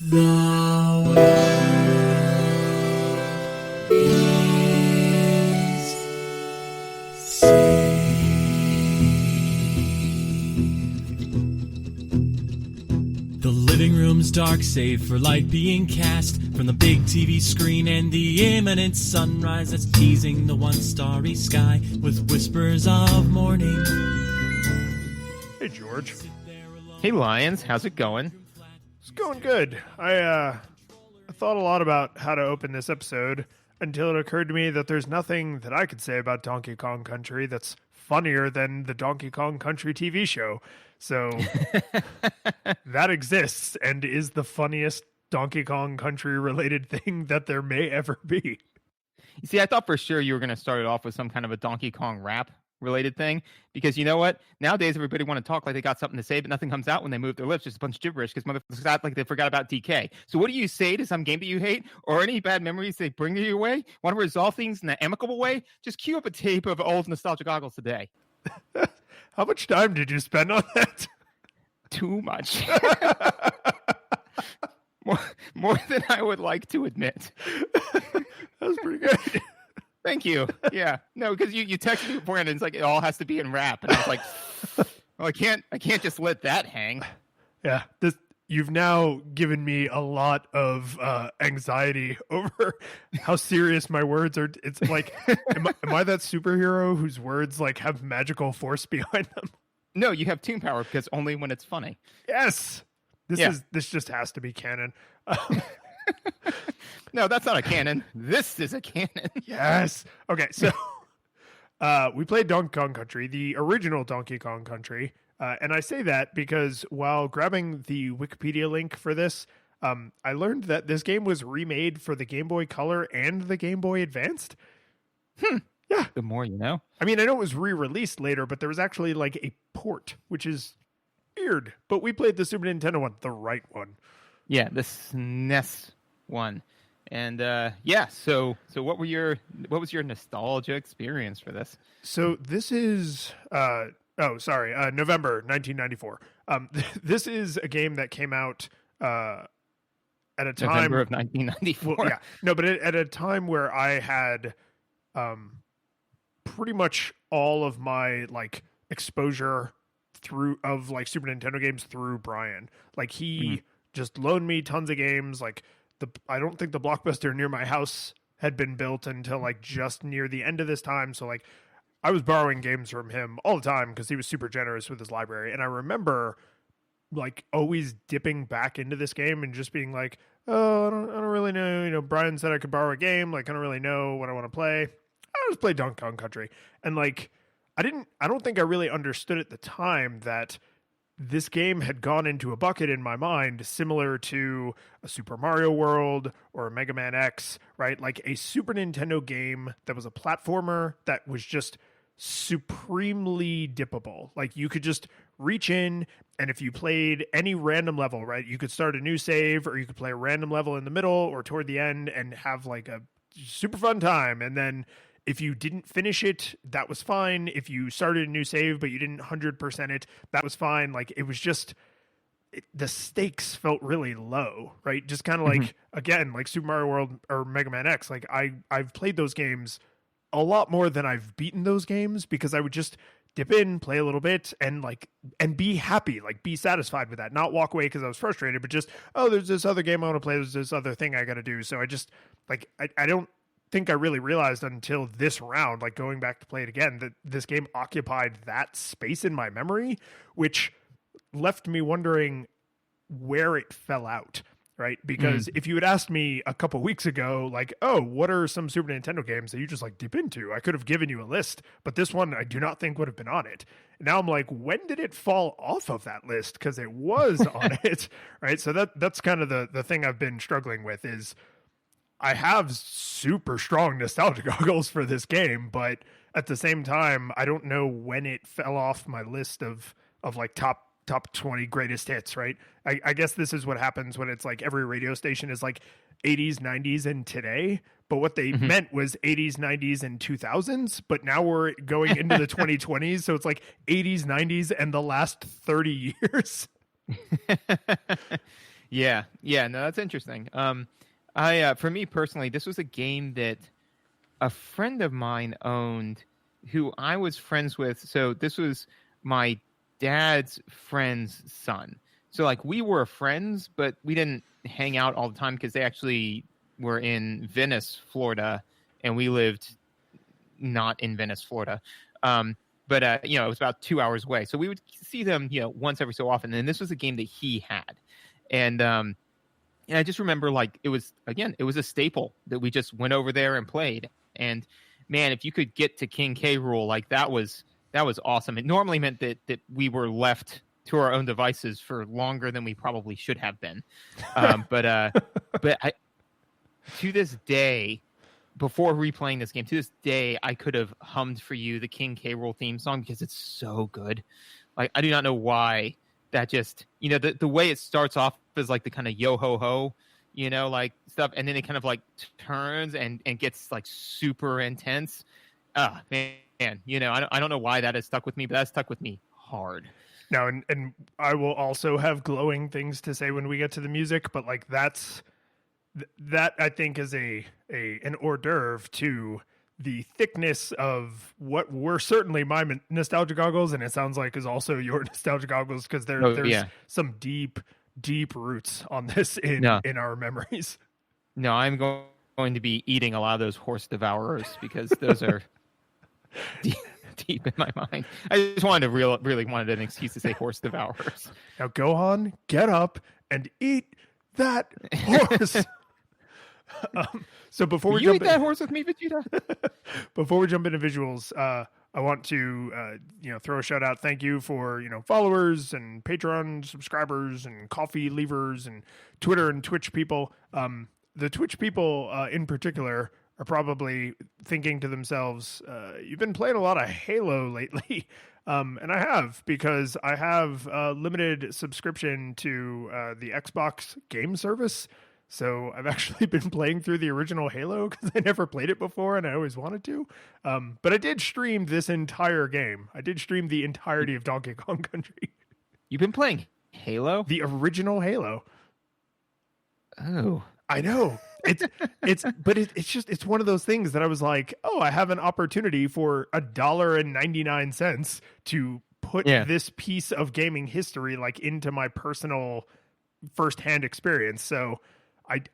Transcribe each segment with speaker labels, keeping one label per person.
Speaker 1: The world is saved. The living room's dark, save for light being cast from the big TV screen and the imminent sunrise that's teasing the one starry sky with whispers of morning.
Speaker 2: Hey, George.
Speaker 3: Hey, Lions. How's it going?
Speaker 2: It's going good. I thought a lot about how to open this episode until it occurred to me that there's nothing that I could say about Donkey Kong Country that's funnier than the Donkey Kong Country TV show. So that exists and is the funniest Donkey Kong Country related thing that there may ever be.
Speaker 3: You see, I thought for sure you were going to start it off with some kind of a Donkey Kong rap related thing, because you know what? Nowadays, everybody want to talk like they got something to say, but nothing comes out when they move their lips. Just a bunch of gibberish because motherfuckers act like they forgot about DK. So what do you say to some game that you hate or any bad memories they bring to your way? Want to resolve things in an amicable way? Just cue up a tape of old nostalgia goggles today.
Speaker 2: How much time did you spend on that?
Speaker 3: Too much. more than I would like to admit.
Speaker 2: That was pretty good.
Speaker 3: Thank you. Yeah. No, because you texted me beforehand and it's like it all has to be in rap. And I was like, well, I can't just let that hang.
Speaker 2: Yeah. You've now given me a lot of anxiety over how serious my words are. It's like, am I that superhero whose words like have magical force behind them?
Speaker 3: No, you have tune power because only when it's funny.
Speaker 2: Yes. This just has to be canon.
Speaker 3: No, that's not a canon. This is a canon.
Speaker 2: Yes. Okay, so we played Donkey Kong Country, the original Donkey Kong Country. And I say that because while grabbing the Wikipedia link for this, I learned that this game was remade for the Game Boy Color and the Game Boy Advanced. Yeah.
Speaker 3: The more you know.
Speaker 2: I mean, I know it was re-released later, but there was actually like a port, which is weird. But we played the Super Nintendo one, the right one.
Speaker 3: Yeah, the SNES one. And so what was your nostalgia experience for this?
Speaker 2: So this is November 1994. This is a game that came out at a time
Speaker 3: November of 1994.
Speaker 2: Well, yeah, no, but at a time where I had pretty much all of my like exposure of like Super Nintendo games through Brian. Like he just loaned me tons of games. Like I don't think the Blockbuster near my house had been built until like just near the end of this time. So like I was borrowing games from him all the time because he was super generous with his library. And I remember like always dipping back into this game and just being like, oh, I don't really know. You know, Brian said I could borrow a game. Like I don't really know what I want to play. I just play Donkey Kong Country. And like I don't think I really understood at the time that this game had gone into a bucket in my mind similar to a Super Mario World or a Mega Man X, right? Like a Super Nintendo game that was a platformer that was just supremely dippable. Like you could just reach in, and if you played any random level, right, you could start a new save, or you could play a random level in the middle or toward the end and have like a super fun time. And then if you didn't finish it, that was fine. If you started a new save, but you didn't 100% it, that was fine. Like it was just, the stakes felt really low, right? Just kind of like, again, like Super Mario World or Mega Man X. Like I've played those games a lot more than I've beaten those games because I would just dip in, play a little bit and be happy, like be satisfied with that, not walk away because I was frustrated, but just, oh, there's this other game I want to play. There's this other thing I got to do. So I just like, I don't think I really realized until this round, like going back to play it again, that this game occupied that space in my memory, which left me wondering where it fell out, right? Because if you had asked me a couple weeks ago, like, oh, what are some Super Nintendo games that you just like dip into? I could have given you a list, but this one I do not think would have been on it. And now I'm like, when did it fall off of that list? Because it was on it, right? So that's kind of the thing I've been struggling with is I have super strong nostalgia goggles for this game, but at the same time, I don't know when it fell off my list of like top 20 greatest hits, right? I guess this is what happens when it's like every radio station is like 80s, 90s, and today. But what they meant was 80s, 90s, and 2000s. But now we're going into the 2020s. So it's like 80s, 90s, and the last 30 years.
Speaker 3: Yeah, no, that's interesting. For me personally, this was a game that a friend of mine owned, who I was friends with. So this was my dad's friend's son. So like we were friends, but we didn't hang out all the time because they actually were in Venice, Florida, and we lived not in Venice, Florida. But it was about 2 hours away. So we would see them, once every so often. And this was a game that he had. And I just remember it was a staple that we just went over there and played. And man, if you could get to King K. Rool, that was awesome. It normally meant that we were left to our own devices for longer than we probably should have been. But I, to this day, before replaying this game, to this day, I could have hummed for you the King K. Rool theme song because it's so good. Like, I do not know why that just, the way it starts off is like the kind of yo ho ho, stuff, and then it kind of turns and gets super intense. Man, I don't know why that has stuck with me, but that stuck with me hard.
Speaker 2: Now, and I will also have glowing things to say when we get to the music, but that I think is an hors d'oeuvre to the thickness of what were certainly my nostalgia goggles, and it sounds like is also your nostalgia goggles, because there's some deep roots on this in our memories.
Speaker 3: No, I'm going to be eating a lot of those horse devourers because those are deep in my mind. I just wanted to really wanted an excuse to say horse devourers.
Speaker 2: Now go on, get up and eat that horse. So before we
Speaker 3: jump eat that horse with me, Vegeta?
Speaker 2: Before we jump into visuals, I want to throw a shout out. Thank you for followers and Patreon subscribers and coffee leavers and Twitter and Twitch people. The Twitch people in particular are probably thinking to themselves, you've been playing a lot of Halo lately. And I have, because I have a limited subscription to the Xbox game service. So I've actually been playing through the original Halo because I never played it before and I always wanted to. But I did stream this entire game. I did stream the entirety of Donkey Kong Country.
Speaker 3: You've been playing Halo?
Speaker 2: The original Halo.
Speaker 3: Oh.
Speaker 2: I know. It's one of those things that I was like, oh, I have an opportunity for $1.99 to put this piece of gaming history into my personal firsthand experience. So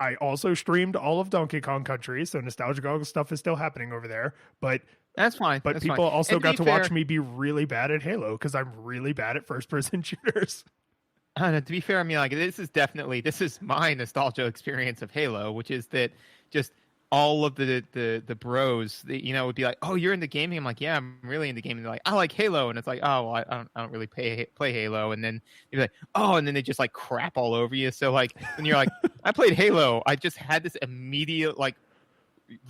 Speaker 2: I also streamed all of Donkey Kong Country, so Nostalgia Goggles stuff is still happening over there. But
Speaker 3: that's fine.
Speaker 2: But people also got to watch me be really bad at Halo because I'm really bad at first-person shooters.
Speaker 3: To be fair, I mean, this is my nostalgia experience of Halo, which is that just all of the bros, would be like, "Oh, you're into gaming?" I'm like, "Yeah, I'm really into gaming." They're like, "I like Halo," and it's like, "Oh, well, I don't really play Halo." And then you're like, "Oh," and then they just crap all over you. So when you're like, "I played Halo," I just had this immediate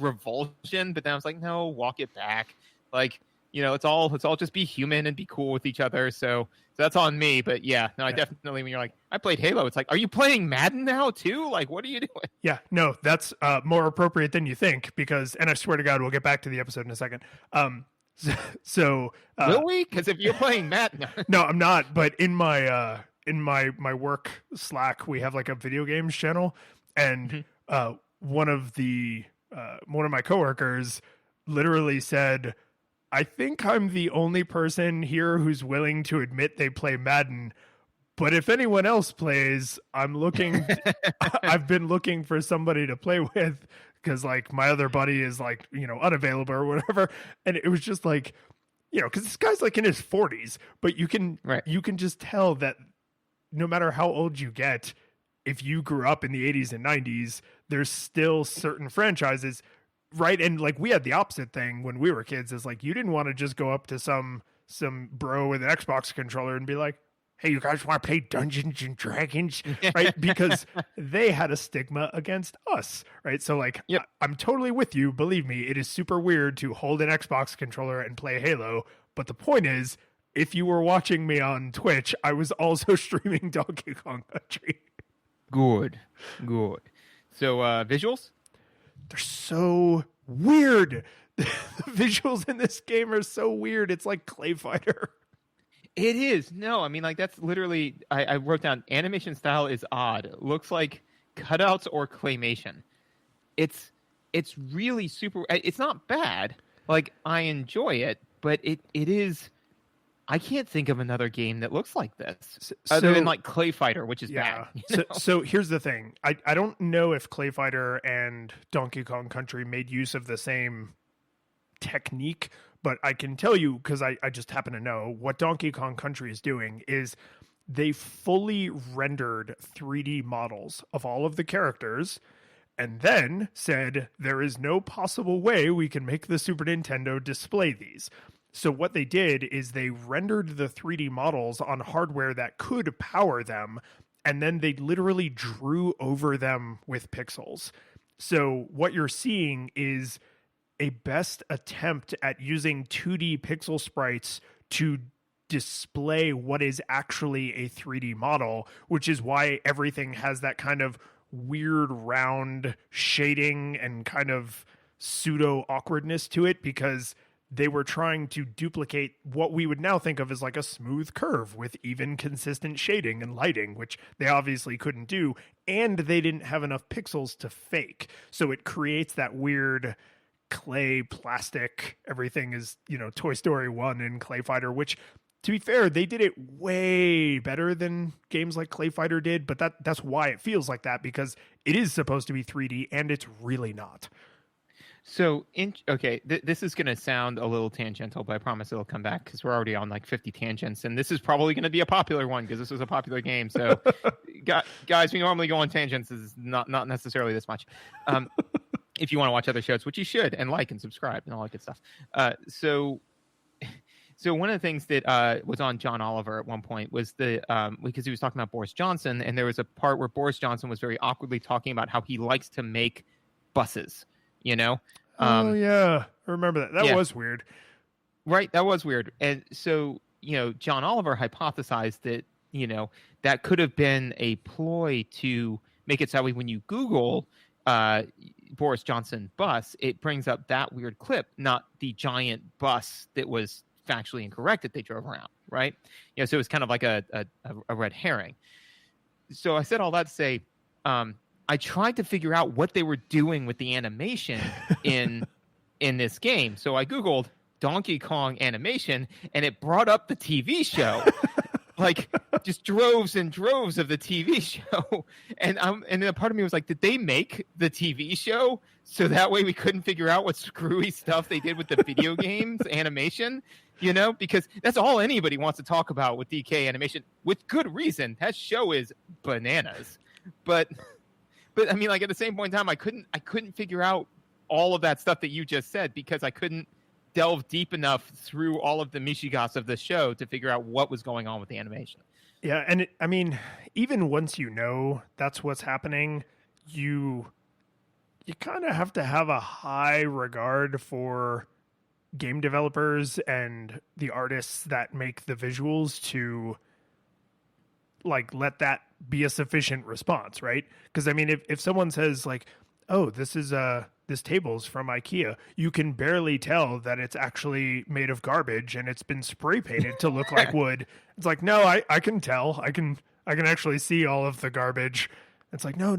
Speaker 3: revulsion, but then I was like, "No, walk it back." It's all just be human and be cool with each other. So that's on me. But I definitely, when you're like, I played Halo, it's like, are you playing Madden now too? What are you doing?
Speaker 2: Yeah, no, that's more appropriate than you think and I swear to God, we'll get back to the episode in a second.
Speaker 3: Will we? Because if you're playing Madden,
Speaker 2: no, I'm not. But in my work Slack, we have a video games channel, and one of my coworkers literally said, I think I'm the only person here who's willing to admit they play Madden, but if anyone else plays, I've been looking for somebody to play with because my other buddy is unavailable or whatever. And it was just because this guy's in his 40s, but you can just tell that no matter how old you get, if you grew up in the 80s and 90s, there's still certain franchises. Right. And we had the opposite thing when we were kids is you didn't want to just go up to some bro with an Xbox controller and be like, hey, you guys want to play Dungeons and Dragons? Right. Because they had a stigma against us. Right. So I'm totally with you. Believe me, it is super weird to hold an Xbox controller and play Halo. But the point is, if you were watching me on Twitch, I was also streaming Donkey Kong Country.
Speaker 3: Good. So visuals?
Speaker 2: They're so weird. The visuals in this game are so weird. It's like Clay Fighter.
Speaker 3: It is. No, I mean, like, that's literally, I wrote down animation style is odd. It looks like cutouts or claymation. It's really super. It's not bad. Like, I enjoy it, but it is. I can't think of another game that looks like this other than like Clay Fighter, which is bad.
Speaker 2: So here's the thing. I don't know if Clay Fighter and Donkey Kong Country made use of the same technique, but I can tell you, because I just happen to know, what Donkey Kong Country is doing is they fully rendered 3D models of all of the characters and then said there is no possible way we can make the Super Nintendo display these. So what they did is they rendered the 3D models on hardware that could power them, and then they literally drew over them with pixels. So what you're seeing is a best attempt at using 2D pixel sprites to display what is actually a 3D model, which is why everything has that kind of weird round shading and kind of pseudo awkwardness to it, because they were trying to duplicate what we would now think of as like a smooth curve with even consistent shading and lighting, which they obviously couldn't do, and they didn't have enough pixels to fake. So it creates that weird clay plastic, everything is, Toy Story 1 and Clay Fighter, which, to be fair, they did it way better than games like Clay Fighter did, but that's why it feels like that, because it is supposed to be 3D and it's really not.
Speaker 3: So, this is going to sound a little tangential, but I promise it'll come back because we're already on like 50 tangents, and this is probably going to be a popular one because this was a popular game. So, guys, we normally go on tangents. This is not necessarily this much. If you want to watch other shows, which you should, and like and subscribe and all that good stuff. So one of the things that was on John Oliver at one point was because he was talking about Boris Johnson, and there was a part where Boris Johnson was very awkwardly talking about how he likes to make buses. Oh
Speaker 2: yeah, I remember that. That was weird.
Speaker 3: Right, that was weird. And so, John Oliver hypothesized that, that could have been a ploy to make it so that way when you Google Boris Johnson bus, it brings up that weird clip, not the giant bus that was factually incorrect that they drove around, right? So it was kind of like a red herring. So I said all that to say, I tried to figure out what they were doing with the animation in this game. So I Googled Donkey Kong animation, and it brought up the TV show. Like, just droves and droves of the TV show. And then a part of me was like, did they make the TV show so that way we couldn't figure out what screwy stuff they did with the video games animation? Because that's all anybody wants to talk about with DK animation, with good reason. That show is bananas. But I mean, like, at the same point in time, I couldn't figure out all of that stuff that you just said because I couldn't delve deep enough through all of the Michigas of the show to figure out what was going on with the animation.
Speaker 2: Yeah, and I mean, even once that's what's happening, you kind of have to have a high regard for game developers and the artists that make the visuals to like let that be a sufficient response, right? Because I mean, if someone says like, "Oh, this table's from IKEA," you can barely tell that it's actually made of garbage and it's been spray painted to look like wood. It's like, no, I can tell. I can actually see all of the garbage. It's like, no,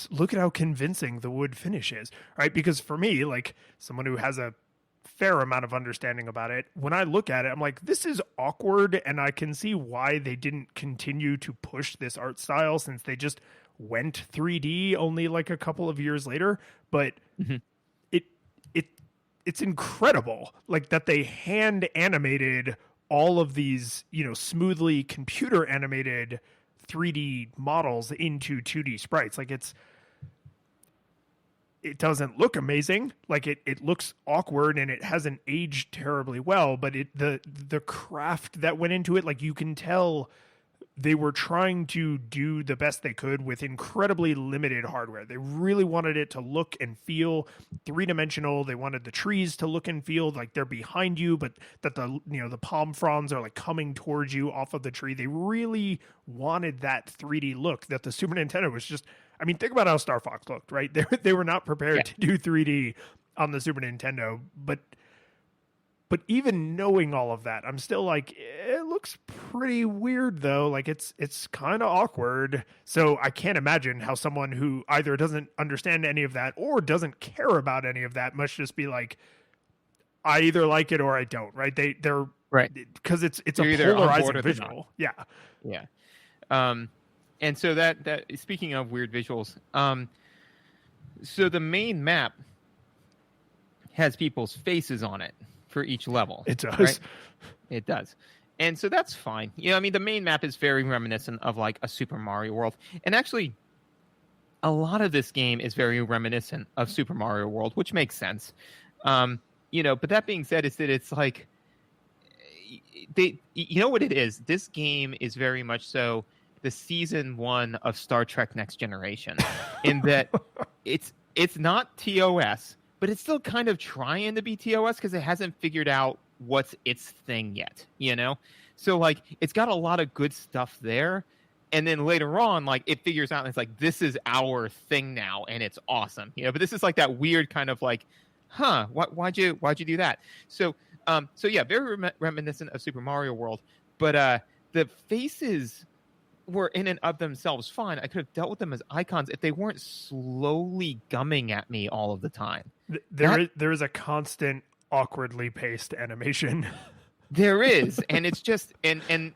Speaker 2: look at how convincing the wood finish is, right? Because for me, like someone who has a fair amount of understanding about it, when I look at it, I'm like, this is awkward, and I can see why they didn't continue to push this art style since they just went 3D only like a couple of years later. But it's incredible, like that they hand animated all of these, smoothly computer animated 3D models into 2D sprites. Like it doesn't look amazing. Like it looks awkward and it hasn't aged terribly well, but the craft that went into it, like you can tell they were trying to do the best they could with incredibly limited hardware. They really wanted it to look and feel three-dimensional. They wanted the trees to look and feel like they're behind you, but that the palm fronds are like coming towards you off of the tree. They really wanted that 3D look that the Super Nintendo was just, I mean, think about how Star Fox looked, right? They were not prepared to do 3D on the Super Nintendo, but But even knowing all of that, I'm still like, it looks pretty weird though. Like it's kind of awkward. So I can't imagine how someone who either doesn't understand any of that or doesn't care about any of that must just be like, I either like it or I don't. Right? They're
Speaker 3: right,
Speaker 2: because it's
Speaker 3: You're
Speaker 2: a
Speaker 3: either on board
Speaker 2: polarizing
Speaker 3: or they're
Speaker 2: visual. Yeah.
Speaker 3: Yeah. And so that speaking of weird visuals, so the main map has people's faces on it for each level.
Speaker 2: It does.
Speaker 3: Right? It does. And so that's fine. You know, I mean, the main map is very reminiscent of like a Super Mario World. And actually, a lot of this game is very reminiscent of Super Mario World, which makes sense. You know, but that being said, is that it's like, you know what it is? This game is very much so the season 1 of Star Trek Next Generation, in that it's not TOS, but it's still kind of trying to be TOS because it hasn't figured out what's its thing yet, you know? So like it's got a lot of good stuff there. And then later on, like it figures out and it's like, this is our thing now and it's awesome. You know, but this is like that weird kind of like, why'd you do that? So yeah, very reminiscent of Super Mario World, but the faces were in and of themselves fine. I could have dealt with them as icons if they weren't slowly gumming at me all of the time.
Speaker 2: There is a constant awkwardly paced animation.
Speaker 3: There is, and it's just and in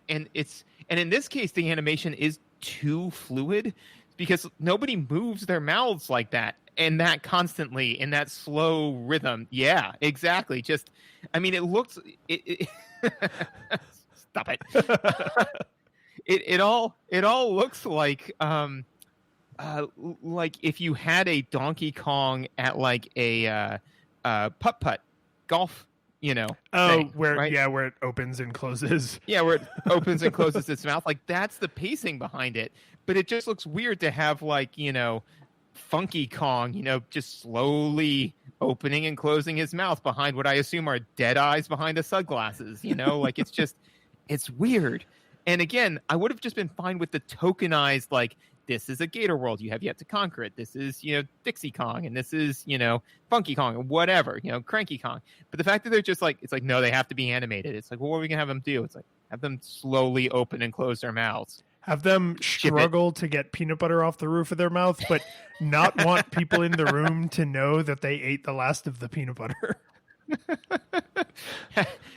Speaker 3: this case the animation is too fluid because nobody moves their mouths like that and that constantly in that slow rhythm. Yeah, exactly. Just I mean it looks stop it. It all looks like if you had a Donkey Kong at like a putt-putt golf, you know. Thing,
Speaker 2: where
Speaker 3: right?
Speaker 2: where it opens and closes.
Speaker 3: Yeah, where it opens and closes its mouth. Like that's the pacing behind it. But it just looks weird to have like, you know, Funky Kong, you know, just slowly opening and closing his mouth behind what I assume are dead eyes behind the sunglasses, you know, like it's weird. And again, I would have just been fine with the tokenized, like, this is a Gator World. You have yet to conquer it. This is, you know, Dixie Kong. And this is, you know, Funky Kong or whatever, you know, Cranky Kong. But the fact that they're just like, it's like, no, they have to be animated. It's like, well, what are we going to have them do? It's like, have them slowly open and close their mouths.
Speaker 2: Have them struggle to get peanut butter off the roof of their mouth, but not want people in the room to know that they ate the last of the peanut butter.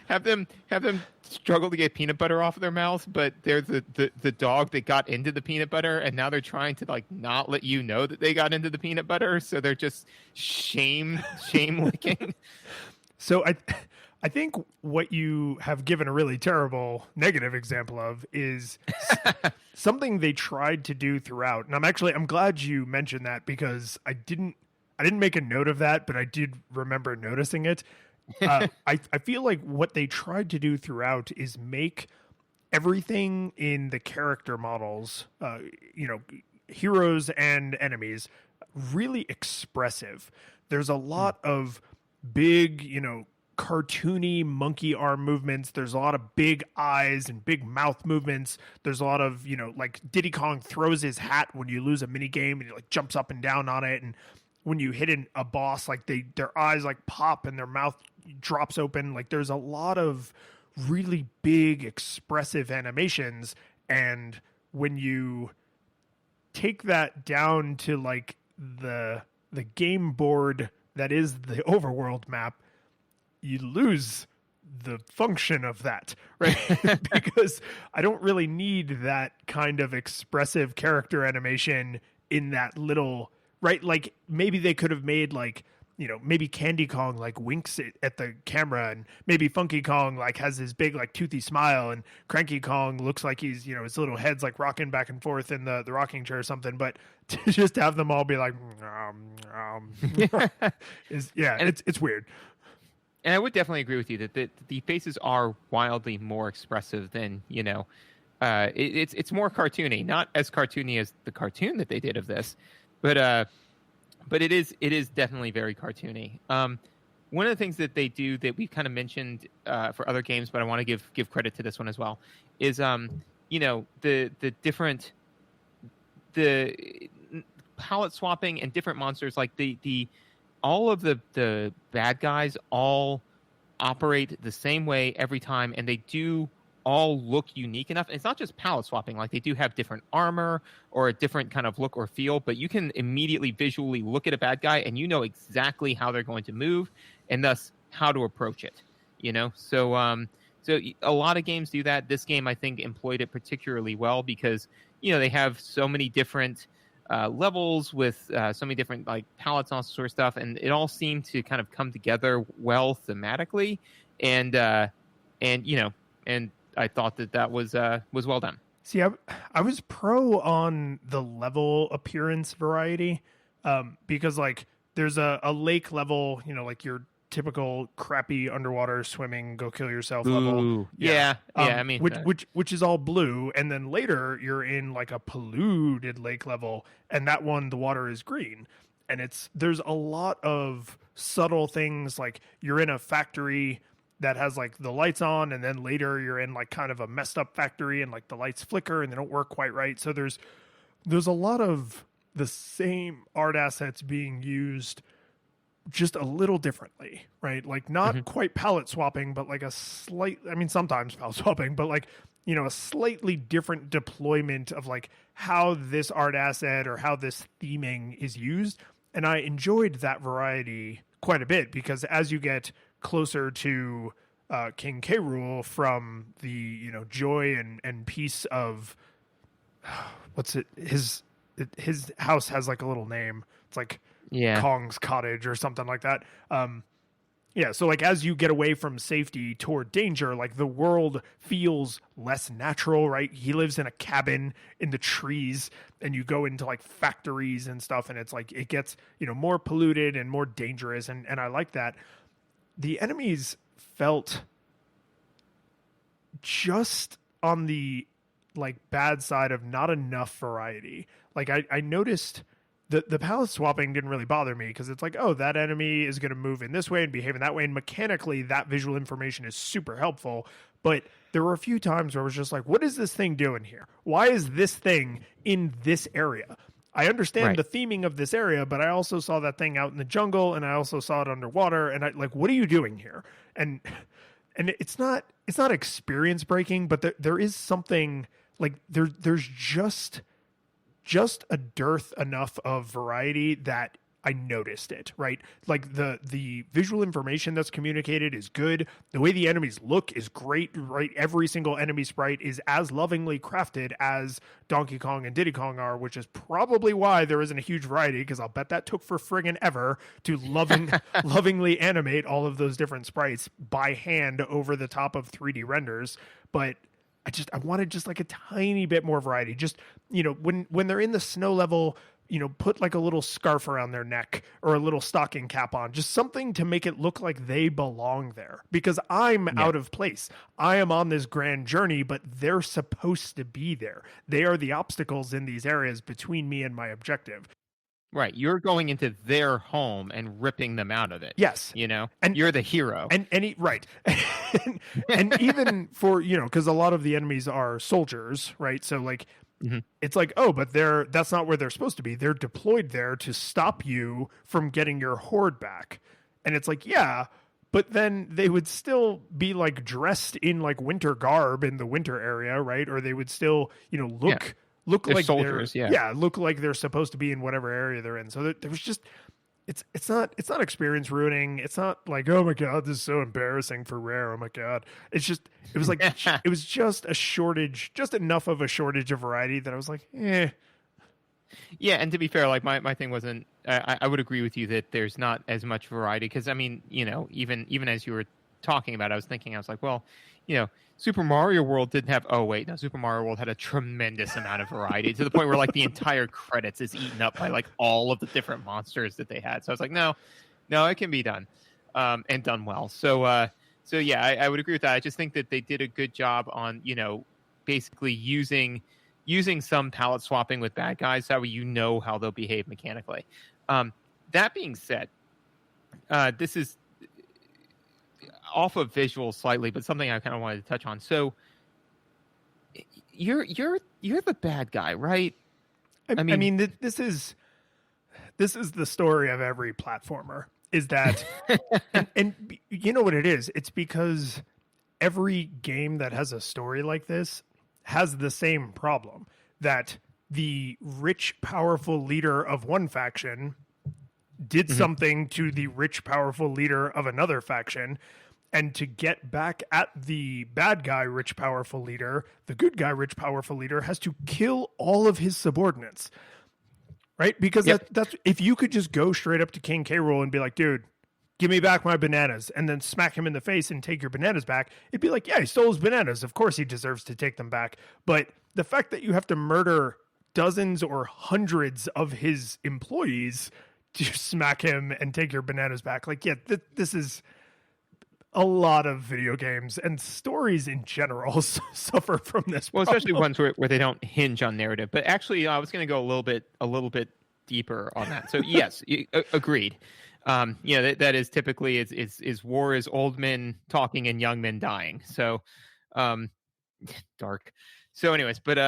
Speaker 3: have them struggle to get peanut butter off of their mouths, but they're the dog that got into the peanut butter, and now they're trying to like not let you know that they got into the peanut butter, so they're just shame licking.
Speaker 2: So I think what you have given a really terrible negative example of is something they tried to do throughout, and I'm glad you mentioned that because I didn't make a note of that, but I did remember noticing it. I feel like what they tried to do throughout is make everything in the character models, you know, heroes and enemies, really expressive. There's a lot of big, you know, cartoony monkey arm movements. There's a lot of big eyes and big mouth movements. There's a lot of, you know, like Diddy Kong throws his hat when you lose a mini game and he like jumps up and down on it, and when you hit a boss, like their eyes like pop and their mouth drops open. Like there's a lot of really big expressive animations. And when you take that down to like the game board that is the overworld map, you lose the function of that, right? Because I don't really need that kind of expressive character animation in that little, right? Like maybe they could have made like, you know, maybe Candy Kong like winks at the camera, and maybe Funky Kong like has his big like toothy smile, and Cranky Kong looks like he's, you know, his little head's like rocking back and forth in the rocking chair or something. But to just have them all be like, it's weird.
Speaker 3: And I would definitely agree with you that the faces are wildly more expressive than, you know, it's more cartoony, not as cartoony as the cartoon that they did of this, but it is definitely very cartoony. One of the things that they do that we've kind of mentioned for other games, but I want to give credit to this one as well, is you know, the different palette swapping and different monsters, like the all of the bad guys all operate the same way every time, and they do all look unique enough. And it's not just palette swapping. Like, they do have different armor or a different kind of look or feel, but you can immediately visually look at a bad guy and you know exactly how they're going to move and thus how to approach it, you know? So a lot of games do that. This game, I think, employed it particularly well because, you know, they have so many different levels with so many different like palettes and all sort of stuff, and it all seemed to kind of come together well thematically, and you know, and I thought that was well done.
Speaker 2: See, I was pro on the level appearance variety, because like there's a lake level, you know, like your typical crappy underwater swimming, go kill yourself level.
Speaker 3: Ooh, yeah. I mean,
Speaker 2: which is all blue, and then later you're in like a polluted lake level, and that one the water is green, and there's a lot of subtle things, like you're in a factory that has like the lights on, and then later you're in like kind of a messed up factory and like the lights flicker and they don't work quite right. So there's a lot of the same art assets being used just a little differently, right? Like not quite palette swapping, but like sometimes palette swapping, but like, you know, a slightly different deployment of like how this art asset or how this theming is used. And I enjoyed that variety quite a bit, because as you get closer to King K. Rool from the, you know, joy and peace of his house has like a little name. It's like Kong's cottage or something like that. So like as you get away from safety toward danger, like the world feels less natural, right? He lives in a cabin in the trees, and you go into like factories and stuff, and it's like it gets, you know, more polluted and more dangerous, and I like that. The enemies felt just on the like bad side of not enough variety. Like I noticed the palette swapping didn't really bother me, because it's like, oh, that enemy is going to move in this way and behave in that way, and mechanically that visual information is super helpful. But there were a few times where I was just like, what is this thing doing here? Why is this thing in this area? I understand the theming of this area, but I also saw that thing out in the jungle, and I also saw it underwater, and I like, what are you doing here? And it's not experience breaking, but there is something like there's just a dearth enough of variety that I noticed it, right? Like the visual information that's communicated is good. The way the enemies look is great, right? Every single enemy sprite is as lovingly crafted as Donkey Kong and Diddy Kong are, which is probably why there isn't a huge variety, because I'll bet that took for friggin' ever to lovingly animate all of those different sprites by hand over the top of 3D renders. But I wanted just like a tiny bit more variety. Just, you know, when they're in the snow level, you know, put like a little scarf around their neck or a little stocking cap on, just something to make it look like they belong there, because I'm out of place. I am on this grand journey, but they're supposed to be there. They are the obstacles in these areas between me and my objective.
Speaker 3: Right. You're going into their home and ripping them out of it.
Speaker 2: Yes.
Speaker 3: You know,
Speaker 2: and
Speaker 3: you're the hero.
Speaker 2: Right. and even for, you know, because a lot of the enemies are soldiers, right? So like, it's like, oh, but that's not where they're supposed to be. They're deployed there to stop you from getting your horde back. And it's like, yeah, but then they would still be like dressed in like winter garb in the winter area, right? Or they would still, you know, look
Speaker 3: they're
Speaker 2: like
Speaker 3: soldiers,
Speaker 2: look like they're supposed to be in whatever area they're in. So there was just, it's not experience ruining. It's not like, oh my God, this is so embarrassing for Rare. Oh my God. It was like, it was just a shortage, just enough of a shortage of variety that I was like, eh.
Speaker 3: Yeah, and to be fair, like my thing wasn't. I would agree with you that there's not as much variety, because I mean, you know, even as you were talking about it, I was like, well, you know, Super Mario World didn't have. Oh wait, no, Super Mario World had a tremendous amount of variety, to the point where like the entire credits is eaten up by like all of the different monsters that they had. So I was like, no, it can be done, and done well. So yeah, I would agree with that. I just think that they did a good job on, you know, basically using some palette swapping with bad guys, that way you know how they'll behave mechanically. That being said, this is off of visual slightly, but something I kind of wanted to touch on. So you're the bad guy, right?
Speaker 2: I mean, this is the story of every platformer. is that, and you know what it is? It's because every game that has a story like this has the same problem, that the rich, powerful leader of one faction did something to the rich, powerful leader of another faction. And to get back at the bad guy, rich, powerful leader, the good guy, rich, powerful leader has to kill all of his subordinates. Right? Because that's if you could just go straight up to King K. Rool and be like, dude, give me back my bananas, and then smack him in the face and take your bananas back, it'd be like, yeah, he stole his bananas. Of course he deserves to take them back. But the fact that you have to murder dozens or hundreds of his employees to smack him and take your bananas back, like, yeah, this is a lot of video games and stories in general suffer from this
Speaker 3: Well,
Speaker 2: problem.
Speaker 3: especially ones where they don't hinge on narrative. But actually, I was going to go a little bit deeper on that. So yes, agreed. That is typically is war is old men talking and young men dying. So, dark. So, anyways, but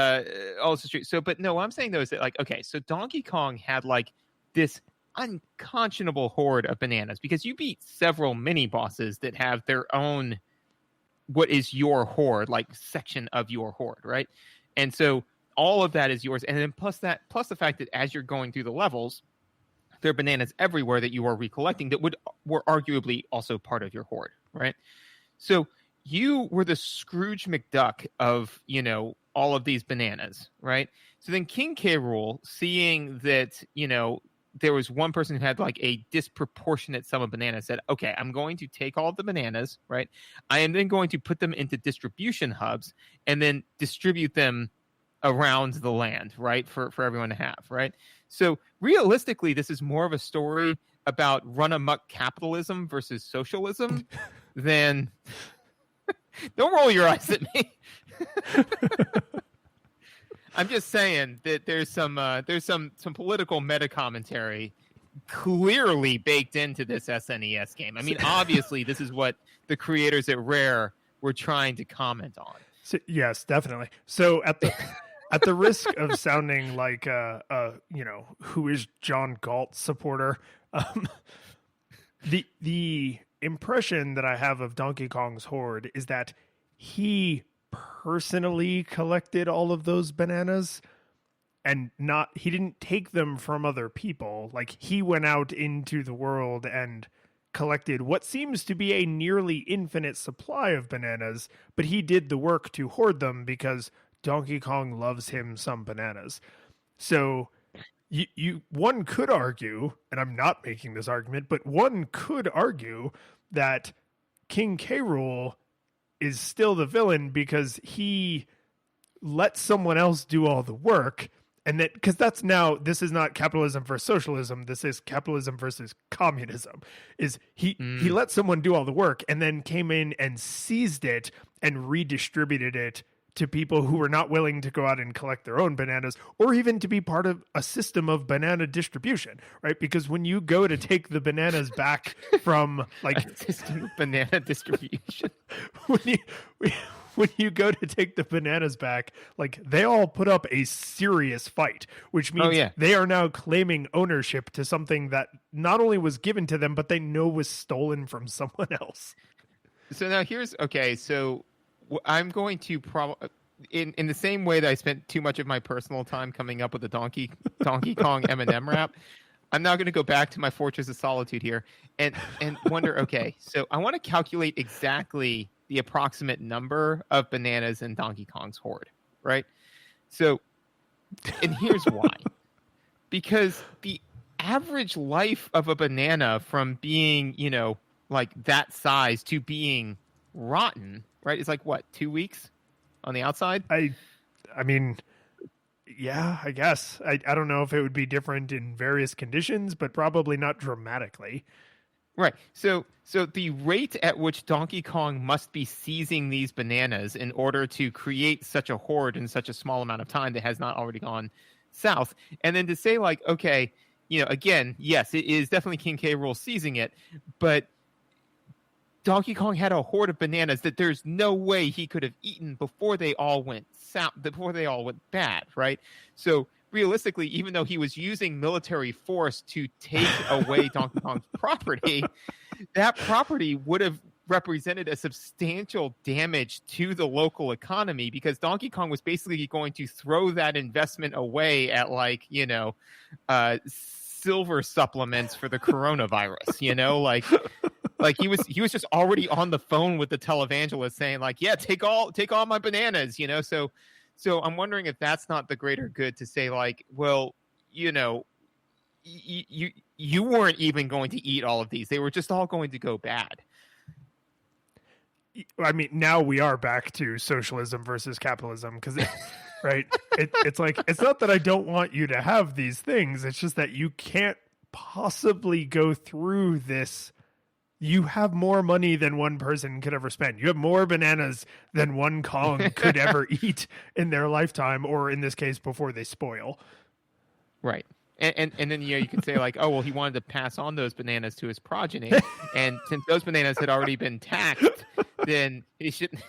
Speaker 3: also true. So, but no, what I'm saying though is that, like, okay, so Donkey Kong had like this unconscionable horde of bananas, because you beat several mini bosses that have their own what is your horde, like section of your horde, right? And so all of that is yours, and then plus the fact that as you're going through the levels, there are bananas everywhere that you are recollecting that were arguably also part of your horde, right? So you were the Scrooge McDuck of, all of these bananas, right? So then King K. Rool, seeing that, there was one person who had like a disproportionate sum of bananas, said, okay, I'm going to take all of the bananas, right? I am then going to put them into distribution hubs and then distribute them around the land, right? For everyone to have, right? So realistically, this is more of a story about run amok capitalism versus socialism than don't roll your eyes at me. I'm just saying that there's some political meta commentary clearly baked into this SNES game. I mean, obviously, this is what the creators at Rare were trying to comment on.
Speaker 2: So, yes, definitely. So at the risk of sounding like who is John Galt supporter, the impression that I have of Donkey Kong's horde is that he personally collected all of those bananas, and he didn't take them from other people. Like, he went out into the world and collected what seems to be a nearly infinite supply of bananas, but he did the work to hoard them because Donkey Kong loves him some bananas. So one could argue, and I'm not making this argument, but one could argue that King K. Rool is still the villain because he let someone else do all the work, and that because this is not capitalism versus socialism, this is capitalism versus communism. Is he let someone do all the work and then came in and seized it and redistributed it to people who were not willing to go out and collect their own bananas, or even to be part of a system of banana distribution, right? Because when you go to take the bananas back from like
Speaker 3: a system of banana distribution,
Speaker 2: when you go to take the bananas back, like, they all put up a serious fight, which means they are now claiming ownership to something that not only was given to them, but they know was stolen from someone else.
Speaker 3: So now so I'm going to in the same way that I spent too much of my personal time coming up with the Donkey Kong M&M rap, I'm now going to go back to my Fortress of Solitude here and wonder, okay, so I want to calculate exactly the approximate number of bananas in Donkey Kong's horde, right? So, and here's why. Because the average life of a banana from being, like that size to being rotten, right, is like what, 2 weeks on the outside?
Speaker 2: I mean, yeah, I guess. I don't know if it would be different in various conditions, but probably not dramatically.
Speaker 3: Right. So the rate at which Donkey Kong must be seizing these bananas in order to create such a horde in such a small amount of time that has not already gone south. And then to say, like, okay, again, yes, it is definitely King K. Rool seizing it, but Donkey Kong had a horde of bananas that there's no way he could have eaten before they all went south, before they all went bad, right? So realistically, even though he was using military force to take away Donkey Kong's property, that property would have represented a substantial damage to the local economy, because Donkey Kong was basically going to throw that investment away at silver supplements for the coronavirus, like he was just already on the phone with the televangelist saying yeah, take all my bananas, so I'm wondering if that's not the greater good to say well, you weren't even going to eat all of these. They were just all going to go bad.
Speaker 2: I mean, now we are back to socialism versus capitalism, because right? It's it's not that I don't want you to have these things. It's just that you can't possibly go through this. You have more money than one person could ever spend. You have more bananas than one Kong could ever eat in their lifetime, or in this case, before they spoil.
Speaker 3: Right. And then you can say oh, well, he wanted to pass on those bananas to his progeny, and since those bananas had already been taxed, then he shouldn't.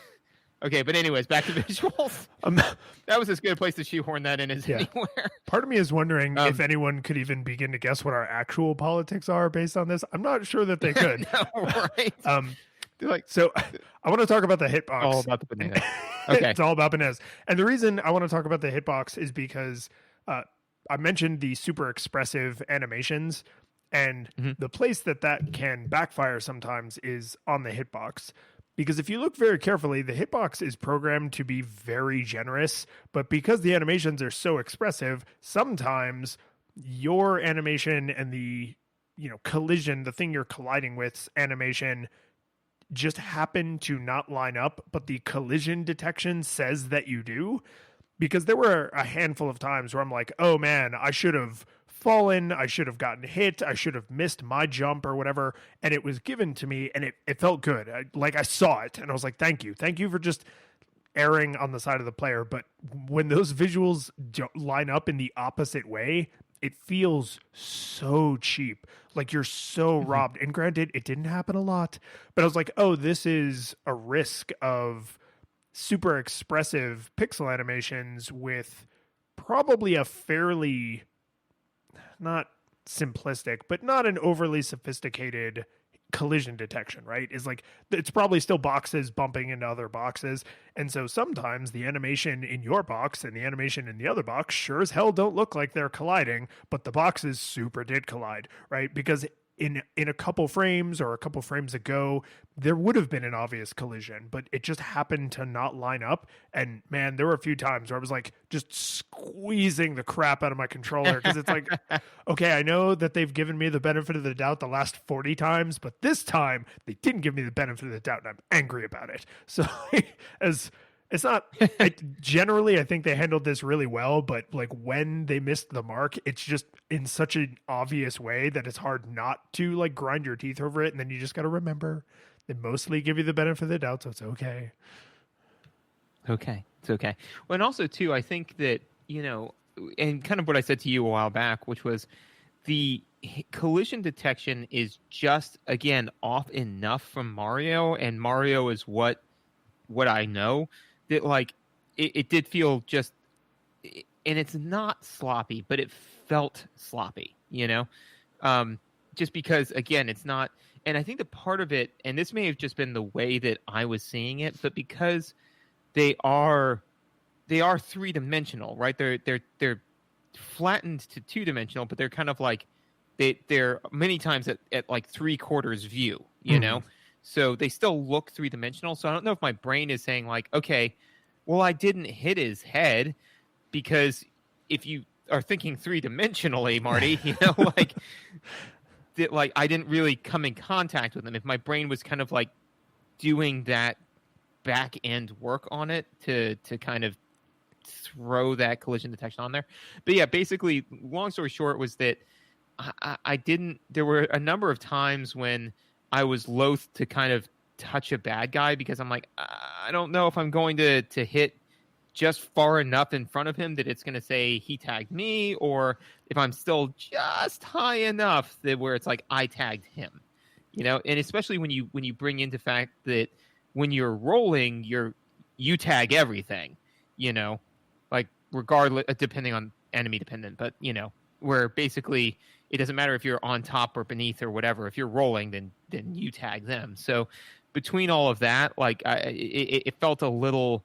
Speaker 3: Okay, but anyways, back to visuals. That was as good a place to shoehorn that in as anywhere.
Speaker 2: Part of me is wondering if anyone could even begin to guess what our actual politics are based on this. I'm not sure that they could.
Speaker 3: No, right?
Speaker 2: So I want to talk about the hitbox.
Speaker 3: All about the bananas. Okay.
Speaker 2: It's all about bananas. And the reason I want to talk about the hitbox is because I mentioned the super expressive animations, and the place that can backfire sometimes is on the hitbox. Because if you look very carefully, the hitbox is programmed to be very generous, but because the animations are so expressive, sometimes your animation and the collision, the thing you're colliding with animation, just happen to not line up, but the collision detection says that you do. Because there were a handful of times where I'm like, oh man, I should have fallen, I should have gotten hit, I should have missed my jump or whatever, and it was given to me, and it felt good. I saw it, and I was like, thank you for just erring on the side of the player. But when those visuals line up in the opposite way, it feels so cheap, like you're so robbed. And granted, it didn't happen a lot, but I was like, oh, this is a risk of super expressive pixel animations with probably a fairly, not simplistic, but not an overly sophisticated collision detection, right? It's probably still boxes bumping into other boxes. And so sometimes the animation in your box and the animation in the other box sure as hell don't look like they're colliding, but the boxes super did collide, right? Because in a couple frames or a couple frames ago, there would have been an obvious collision, but it just happened to not line up. And man, there were a few times where I was just squeezing the crap out of my controller, because it's okay, I know that they've given me the benefit of the doubt the last 40 times, but this time they didn't give me the benefit of the doubt, and I'm angry about it. So it's not, generally, I think they handled this really well, but when they missed the mark, it's just in such an obvious way that it's hard not to grind your teeth over it. And then you just got to remember they mostly give you the benefit of the doubt. So it's okay.
Speaker 3: Okay. It's okay. Well, and also too, I think that, and kind of what I said to you a while back, which was the collision detection is just, again, off enough from Mario, and Mario is what I know, that it did feel just, and it's not sloppy, but it felt sloppy, just because, again, it's not, and I think the part of it, and this may have just been the way that I was seeing it, but because they are three-dimensional, right? They're flattened to two-dimensional, but they're kind of they're many times at 3/4 view, you know? So they still look three-dimensional. So I don't know if my brain is saying okay, well, I didn't hit his head, because if you are thinking three-dimensionally, Marty, that I didn't really come in contact with him. If my brain was kind of doing that back end work on it to kind of throw that collision detection on there. But yeah, basically, long story short was that I didn't, there were a number of times when I was loath to kind of touch a bad guy, because I'm I don't know if I'm going to hit just far enough in front of him that it's going to say he tagged me, or if I'm still just high enough that where it's I tagged him, and especially when you bring into fact that when you're rolling, you tag everything, regardless, depending on enemy dependent, but where basically it doesn't matter if you're on top or beneath or whatever. If you're rolling, then you tag them. So between all of that, like it felt a little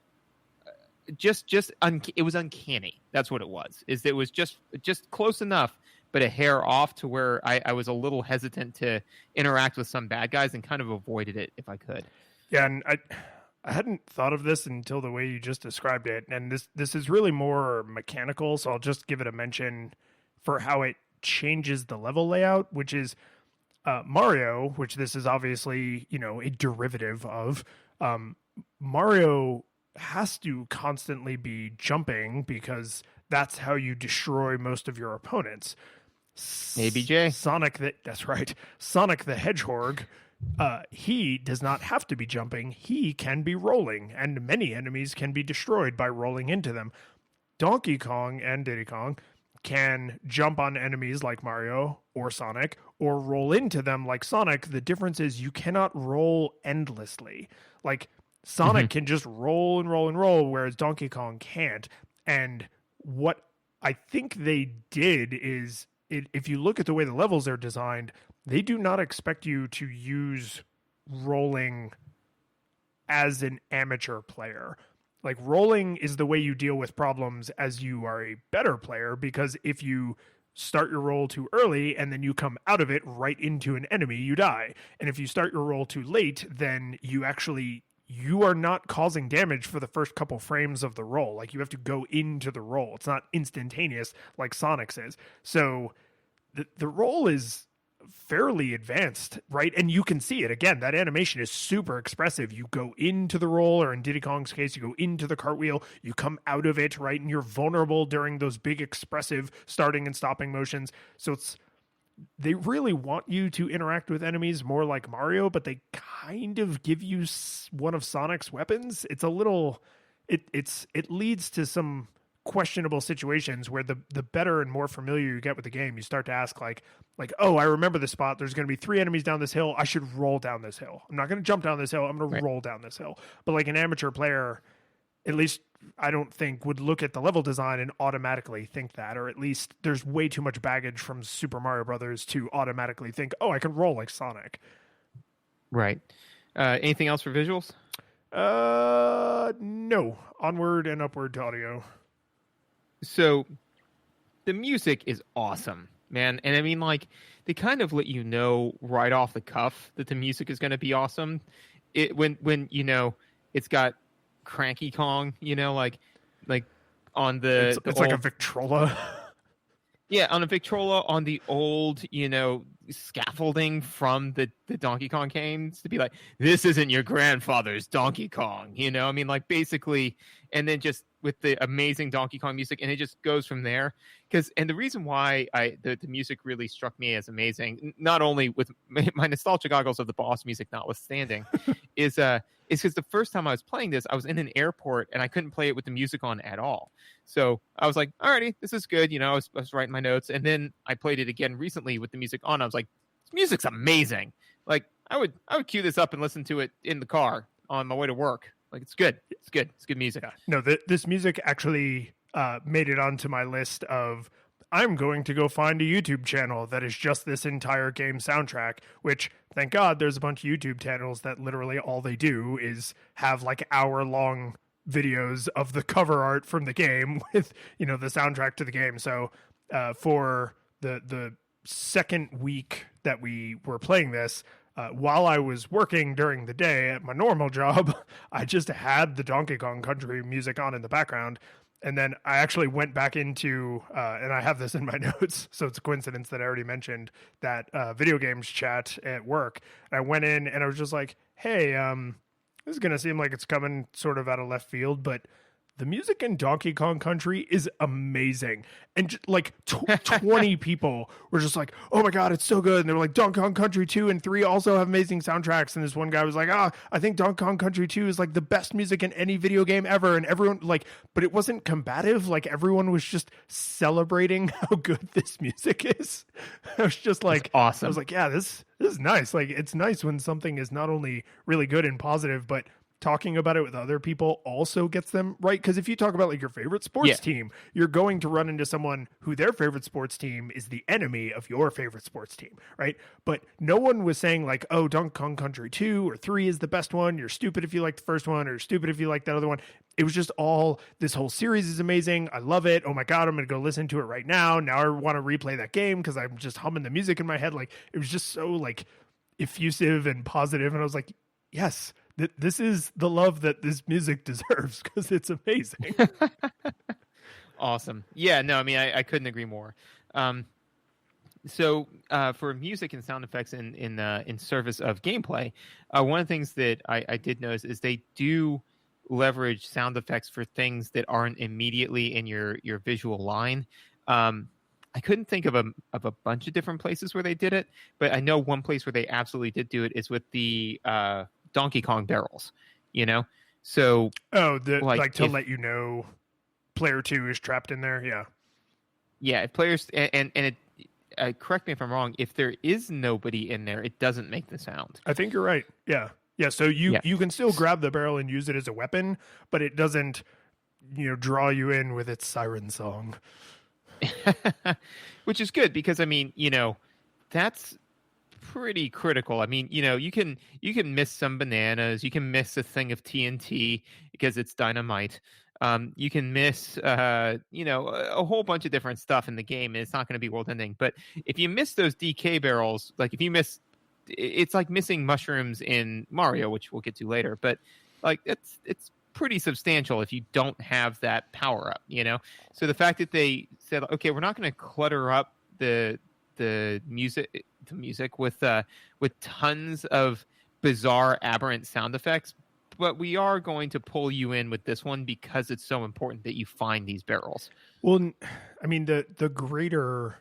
Speaker 3: it was uncanny. That's what it was. It was just close enough, but a hair off to where I was a little hesitant to interact with some bad guys and kind of avoided it if I could.
Speaker 2: Yeah, and I hadn't thought of this until the way you just described it, and this is really more mechanical, so I'll just give it a mention for how it changes the level layout, which is Mario, which this is obviously, a derivative of. Mario has to constantly be jumping because that's how you destroy most of your opponents.
Speaker 3: ABJ.
Speaker 2: That's right. Sonic the Hedgehog, he does not have to be jumping. He can be rolling, and many enemies can be destroyed by rolling into them. Donkey Kong and Diddy Kong can jump on enemies like Mario or Sonic, or roll into them like Sonic. The difference is you cannot roll endlessly. Like Sonic can just roll and roll and roll, whereas Donkey Kong can't. And what I think they did is, if you look at the way the levels are designed, they do not expect you to use rolling as an amateur player. Like, rolling is the way you deal with problems as you are a better player, because if you start your roll too early and then you come out of it right into an enemy, you die. And if you start your roll too late, then you are not causing damage for the first couple frames of the roll. Like, you have to go into the roll. It's not instantaneous like Sonic's is. So the roll is fairly advanced, right? And you can see it. Again, that animation is super expressive. You go into the roll, or in Diddy Kong's case, you go into the cartwheel, you come out of it, right? And you're vulnerable during those big expressive starting and stopping motions. So they really want you to interact with enemies more like Mario, but they kind of give you one of Sonic's weapons. It's a little, it leads to some questionable situations where the better and more familiar you get with the game, you start to ask like, oh, I remember the spot. There's going to be 3 enemies down this hill. I should roll down this hill. I'm not going to jump down this hill. I'm going to roll down this hill. But like an amateur player, at least I don't think would look at the level design and automatically think that, or at least there's way too much baggage from Super Mario Brothers to automatically think, oh, I can roll like Sonic.
Speaker 3: Right. Anything else for visuals?
Speaker 2: No. Onward and upward to audio.
Speaker 3: So the music is awesome, man. And I mean, like, they kind of let you know right off the cuff that the music is going to be awesome. When it's got Cranky Kong, like on the
Speaker 2: it's
Speaker 3: old,
Speaker 2: like a Victrola.
Speaker 3: Yeah, on a Victrola, on the old, scaffolding from the Donkey Kong games, to be like, this isn't your grandfather's Donkey Kong, I mean, like, basically, and then just with the amazing Donkey Kong music, and it just goes from there. And the reason why the music really struck me as amazing, not only with my nostalgia goggles of the boss music notwithstanding, is because the first time I was playing this, I was in an airport and I couldn't play it with the music on at all. So I was like, alrighty, this is good. I was writing my notes, and then I played it again recently with the music on. I was like, this music's amazing. Like, I would cue this up and listen to it in the car on my way to work. Like, it's good. It's good. It's good music.
Speaker 2: Yeah. No, this music actually made it onto my list of, I'm going to go find a YouTube channel that is just this entire game soundtrack, which, thank God, there's a bunch of YouTube channels that literally all they do is have like hour-long videos of the cover art from the game with, the soundtrack to the game. So for the second week that we were playing this, while I was working during the day at my normal job, I just had the Donkey Kong Country music on in the background. And then I actually went back into, and I have this in my notes, so it's a coincidence that I already mentioned that video games chat at work. And I went in and I was just like, hey, this is going to seem like it's coming sort of out of left field, but the music in Donkey Kong Country is amazing. And like 20 people were just like, oh my God, it's so good. And they were like, Donkey Kong Country 2 and 3 also have amazing soundtracks. And this one guy was like, I think Donkey Kong Country 2 is like the best music in any video game ever. And everyone but it wasn't combative. Like, everyone was just celebrating how good this music is. I was just like,
Speaker 3: that's awesome.
Speaker 2: I was like, yeah, this is nice. Like, it's nice when something is not only really good and positive, but talking about it with other people also gets them right. Because if you talk about like your favorite sports team, you're going to run into someone who their favorite sports team is the enemy of your favorite sports team, right? But no one was saying like, oh, Donkey Kong Country 2 or 3 is the best one. You're stupid if you like the first one, or stupid if you like that other one. It was just all, this whole series is amazing. I love it. Oh my God, I'm going to go listen to it right now. Now I want to replay that game because I'm just humming the music in my head. Like, it was just so like effusive and positive. And I was like, yes, this is the love that this music deserves because it's amazing.
Speaker 3: Awesome. Yeah, no, I mean, I couldn't agree more. So for music and sound effects in service of gameplay, one of the things that I did notice is they do leverage sound effects for things that aren't immediately in your visual line. I couldn't think of a bunch of different places where they did it, but I know one place where they absolutely did do it is with the Donkey Kong barrels, you know? So
Speaker 2: like to let you know player 2 is trapped in there.
Speaker 3: Yeah. If players and it correct me if I'm wrong, if there is nobody in there, it doesn't make the sound.
Speaker 2: I think you're right. Yeah. So you can still grab the barrel and use it as a weapon, but it doesn't, draw you in with its siren song.
Speaker 3: Which is good because I mean, that's pretty critical. I mean, you can miss some bananas, you can miss a thing of TNT because it's dynamite. You can miss a whole bunch of different stuff in the game, and it's not going to be world ending. But if you miss those DK barrels, like if you miss, it's like missing mushrooms in Mario, which we'll get to later. But like it's pretty substantial if you don't have that power up, So the fact that they said, okay, we're not going to clutter up the music with tons of bizarre aberrant sound effects, but we are going to pull you in with this one because it's so important that you find these barrels.
Speaker 2: Well, I mean, the greater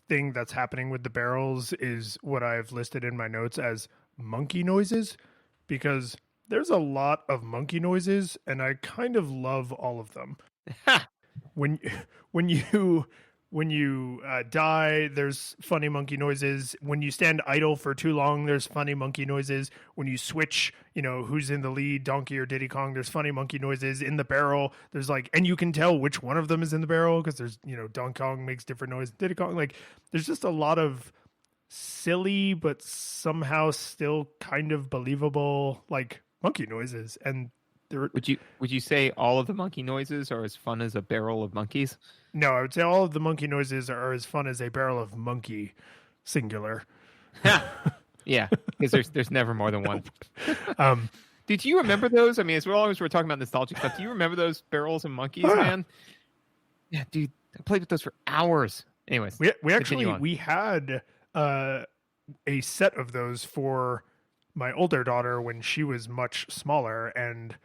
Speaker 2: thing that's happening with the barrels is what I've listed in my notes as monkey noises, because there's a lot of monkey noises and I kind of love all of them. When you die, there's funny monkey noises. When you stand idle for too long, there's funny monkey noises. When you switch, who's in the lead, Donkey or Diddy Kong, there's funny monkey noises. In the barrel, there's and you can tell which one of them is in the barrel because there's, Donkey Kong makes different noise. Diddy Kong, there's just a lot of silly but somehow still kind of believable, monkey noises. And
Speaker 3: would you say all of the monkey noises are as fun as a barrel of monkeys?
Speaker 2: No, I would say all of the monkey noises are as fun as a barrel of monkey, singular.
Speaker 3: Yeah, because there's never more than one. Did you remember those? I mean, as long as we're talking about nostalgic stuff, do you remember those barrels and monkeys, man? Yeah, dude, I played with those for hours. Anyways,
Speaker 2: we had a set of those for my older daughter when she was much smaller, and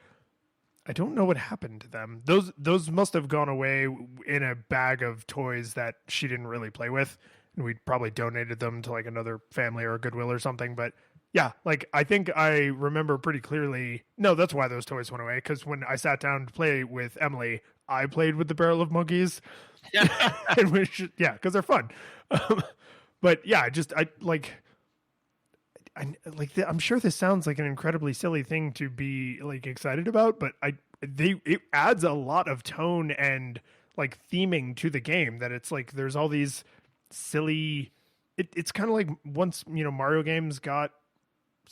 Speaker 2: I don't know what happened to them. Those must have gone away in a bag of toys that she didn't really play with, and we probably donated them to another family or a Goodwill or something. But yeah, I think I remember pretty clearly. No, that's why those toys went away, because when I sat down to play with Emily, I played with the barrel of monkeys. And because they're fun. But yeah, I'm sure this sounds like an incredibly silly thing to be excited about, but it adds a lot of tone and theming to the game, that it's there's all these silly. It's kind of like once Mario games got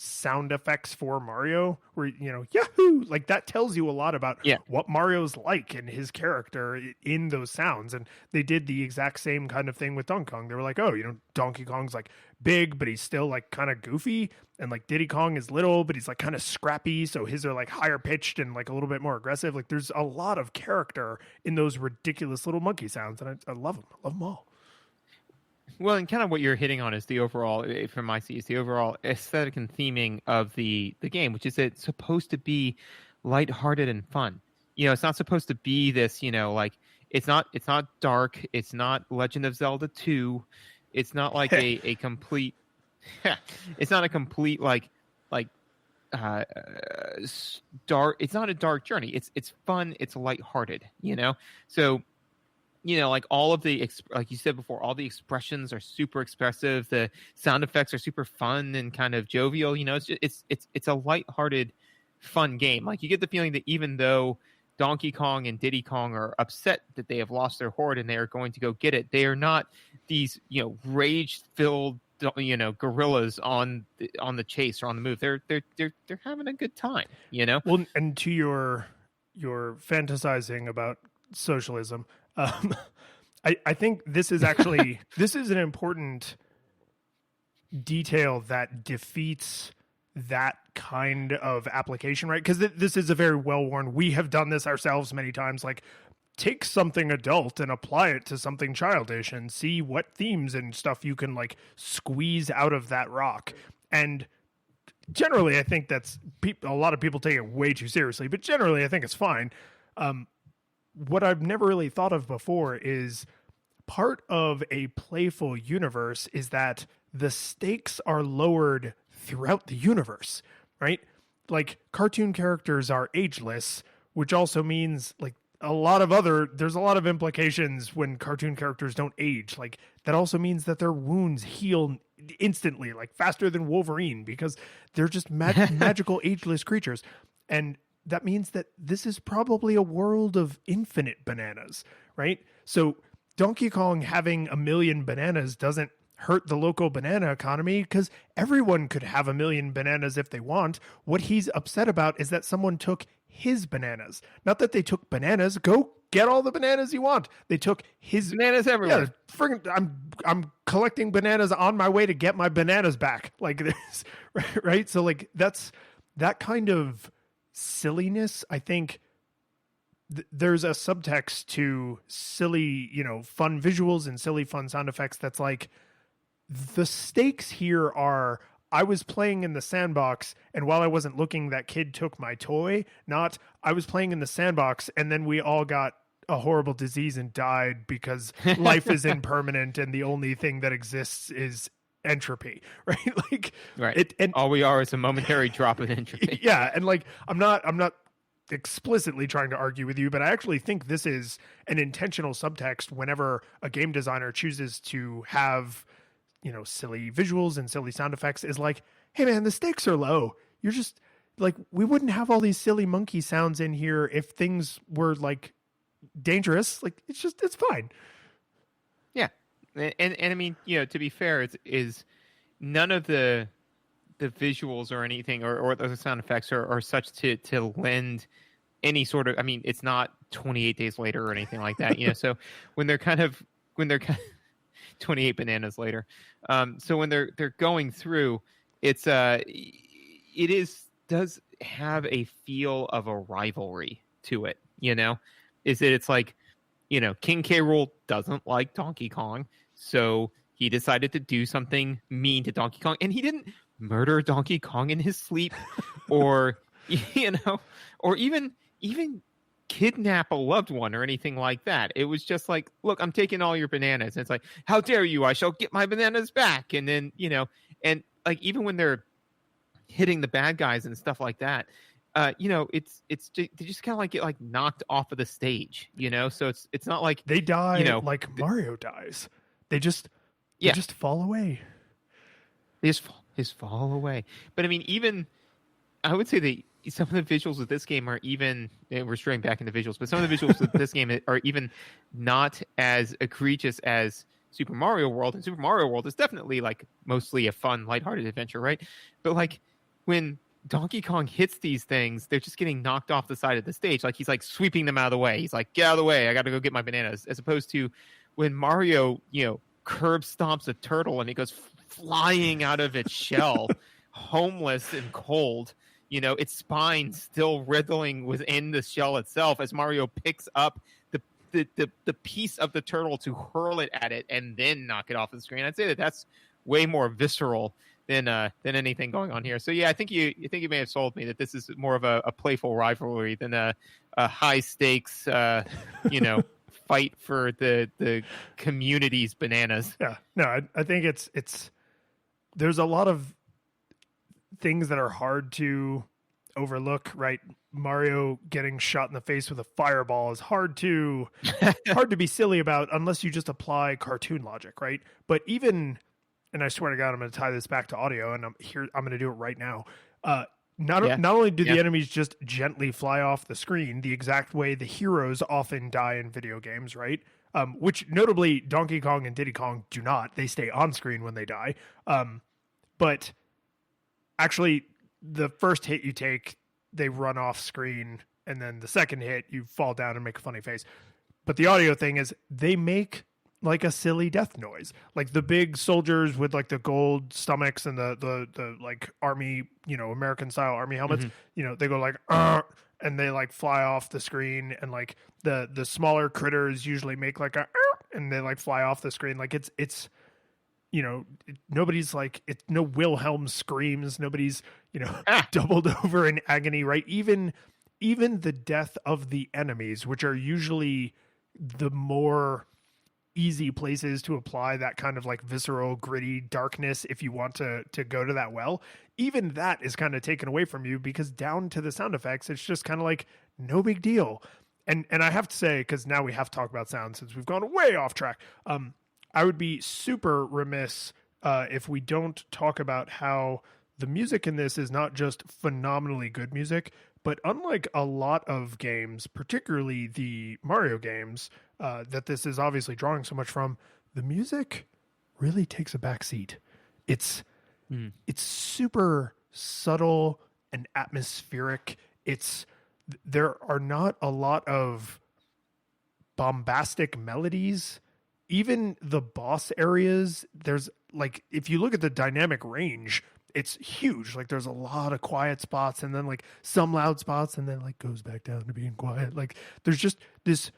Speaker 2: sound effects for Mario, where Yahoo, that tells you a lot about what Mario's like and his character in those sounds. And they did the exact same kind of thing with Donkey Kong. They were like, oh, Donkey Kong's big, but he's still kind of goofy, and Diddy Kong is little, but he's kind of scrappy, so his are higher pitched and a little bit more aggressive. There's a lot of character in those ridiculous little monkey sounds, and I love them. I love them all.
Speaker 3: Well, and kind of what you're hitting on is the overall, from my seat, is the overall aesthetic and theming of the game, which is that it's supposed to be lighthearted and fun. It's not supposed to be this, it's not dark. It's not Legend of Zelda 2. It's not a complete, it's not a complete dark. It's not a dark journey. It's fun. It's lighthearted. So. All of the, like you said before, all the expressions are super expressive. The sound effects are super fun and kind of jovial. It's a lighthearted fun game. Like, you get the feeling that even though Donkey Kong and Diddy Kong are upset that they have lost their horde and they are going to go get it, they are not these, rage-filled, gorillas on the chase or on the move. They're having a good time,
Speaker 2: Well, and to your fantasizing about socialism, I think this is actually this is an important detail that defeats that kind of application, right? Because this is a very well-worn, we have done this ourselves many times, like, take something adult and apply it to something childish and see what themes and stuff you can, like, squeeze out of that rock. And generally, I think that's a lot of people take it way too seriously, but generally, I think it's fine. What I've never really thought of before is part of a playful universe is that the stakes are lowered throughout the universe, right? Like, cartoon characters are ageless, which also means, like, there's a lot of implications when cartoon characters don't age. Like, that also means that their wounds heal instantly, like faster than Wolverine, because they're just magical ageless creatures. And that means that this is probably a world of infinite bananas, right? So Donkey Kong having a million bananas doesn't hurt the local banana economy, because everyone could have a million bananas if they want. What he's upset about is that someone took his bananas. Not that they took bananas. Go get all the bananas you want. They took his
Speaker 3: bananas everywhere.
Speaker 2: Yeah, friggin', I'm collecting bananas on my way to get my bananas back. Like this, right? So, like, that's that kind of silliness. I think there's a subtext to silly, fun visuals and silly fun sound effects. That's like, the stakes here are, I was playing in the sandbox, and while I wasn't looking, that kid took my toy. Not, I was playing in the sandbox, and then we all got a horrible disease and died because life is impermanent, and the only thing that exists is entropy, right? Like,
Speaker 3: right. And all we are is a momentary drop of entropy.
Speaker 2: Yeah, and like, I'm not explicitly trying to argue with you, but I actually think this is an intentional subtext whenever a game designer chooses to have, silly visuals and silly sound effects, is like, hey man, the stakes are low. You're just like, we wouldn't have all these silly monkey sounds in here if things were like dangerous. Like, it's fine.
Speaker 3: Yeah. And I mean, to be fair, is none of the visuals or anything or the sound effects are such to lend any sort of, I mean, it's not 28 days later or anything like that, so when they're 28 bananas later. So when they're going through, does have a feel of a rivalry to it, is that it's like, King K. Rool doesn't like Donkey Kong, so he decided to do something mean to Donkey Kong, and he didn't murder Donkey Kong in his sleep or, or even kidnap a loved one or anything like that. It was just like, look, I'm taking all your bananas. And it's like, how dare you? I shall get my bananas back. And then, and like, even when they're hitting the bad guys and stuff like that, it's just, they just kind of like get like knocked off of the stage, so it's not like
Speaker 2: they die, like Mario dies. They just fall away.
Speaker 3: They just fall away. But I mean, even I would say some of the visuals of this game are even, we're straying back into visuals, but some of the visuals of this game are even not as egregious as Super Mario World. And Super Mario World is definitely like mostly a fun, lighthearted adventure, right? But like when Donkey Kong hits these things, they're just getting knocked off the side of the stage. Like, he's like sweeping them out of the way. He's like, get out of the way. I got to go get my bananas. As opposed to when Mario, curb stomps a turtle and it goes flying out of its shell, homeless and cold. Its spine still wriggling within the shell itself as Mario picks up the piece of the turtle to hurl it at it and then knock it off the screen. I'd say that's way more visceral than anything going on here. So yeah, I think you may have sold me that this is more of a playful rivalry than a high stakes fight for the community's bananas.
Speaker 2: Yeah, no, I think it's there's a lot of things that are hard to overlook, right? Mario getting shot in the face with a fireball is hard to be silly about unless you just apply cartoon logic, right? But even, and I swear to God, I'm going to tie this back to audio, and I'm going to do it right now. not
Speaker 3: Yeah.
Speaker 2: not only do the
Speaker 3: Yeah.
Speaker 2: enemies just gently fly off the screen, the exact way the heroes often die in video games, right? Which notably Donkey Kong and Diddy Kong do not. They stay on screen when they die. But actually, the first hit you take, they run off screen, and then the second hit, you fall down and make a funny face. But the audio thing is, they make like a silly death noise, like the big soldiers with like the gold stomachs and the like army, American style army helmets. They go like and they like fly off the screen, and like the smaller critters usually make like a and they like fly off the screen. Like it's nobody's like, it's no Wilhelm screams, nobody's doubled over in agony, right? Even the death of the enemies, which are usually the more easy places to apply that kind of like visceral, gritty darkness, if you want to go to that well, even that is kind of taken away from you, because down to the sound effects, it's just kind of like no big deal. And I have to say, because now we have to talk about sound since we've gone way off track, I would be super remiss if we don't talk about how the music in this is not just phenomenally good music, but unlike a lot of games, particularly the Mario games, that this is obviously drawing so much from, the music really takes a back seat. It's super subtle and atmospheric. There are not a lot of bombastic melodies. Even the boss areas, there's like, if you look at the dynamic range, it's huge. Like there's a lot of quiet spots, and then like some loud spots, and then like goes back down to being quiet. Like there's just this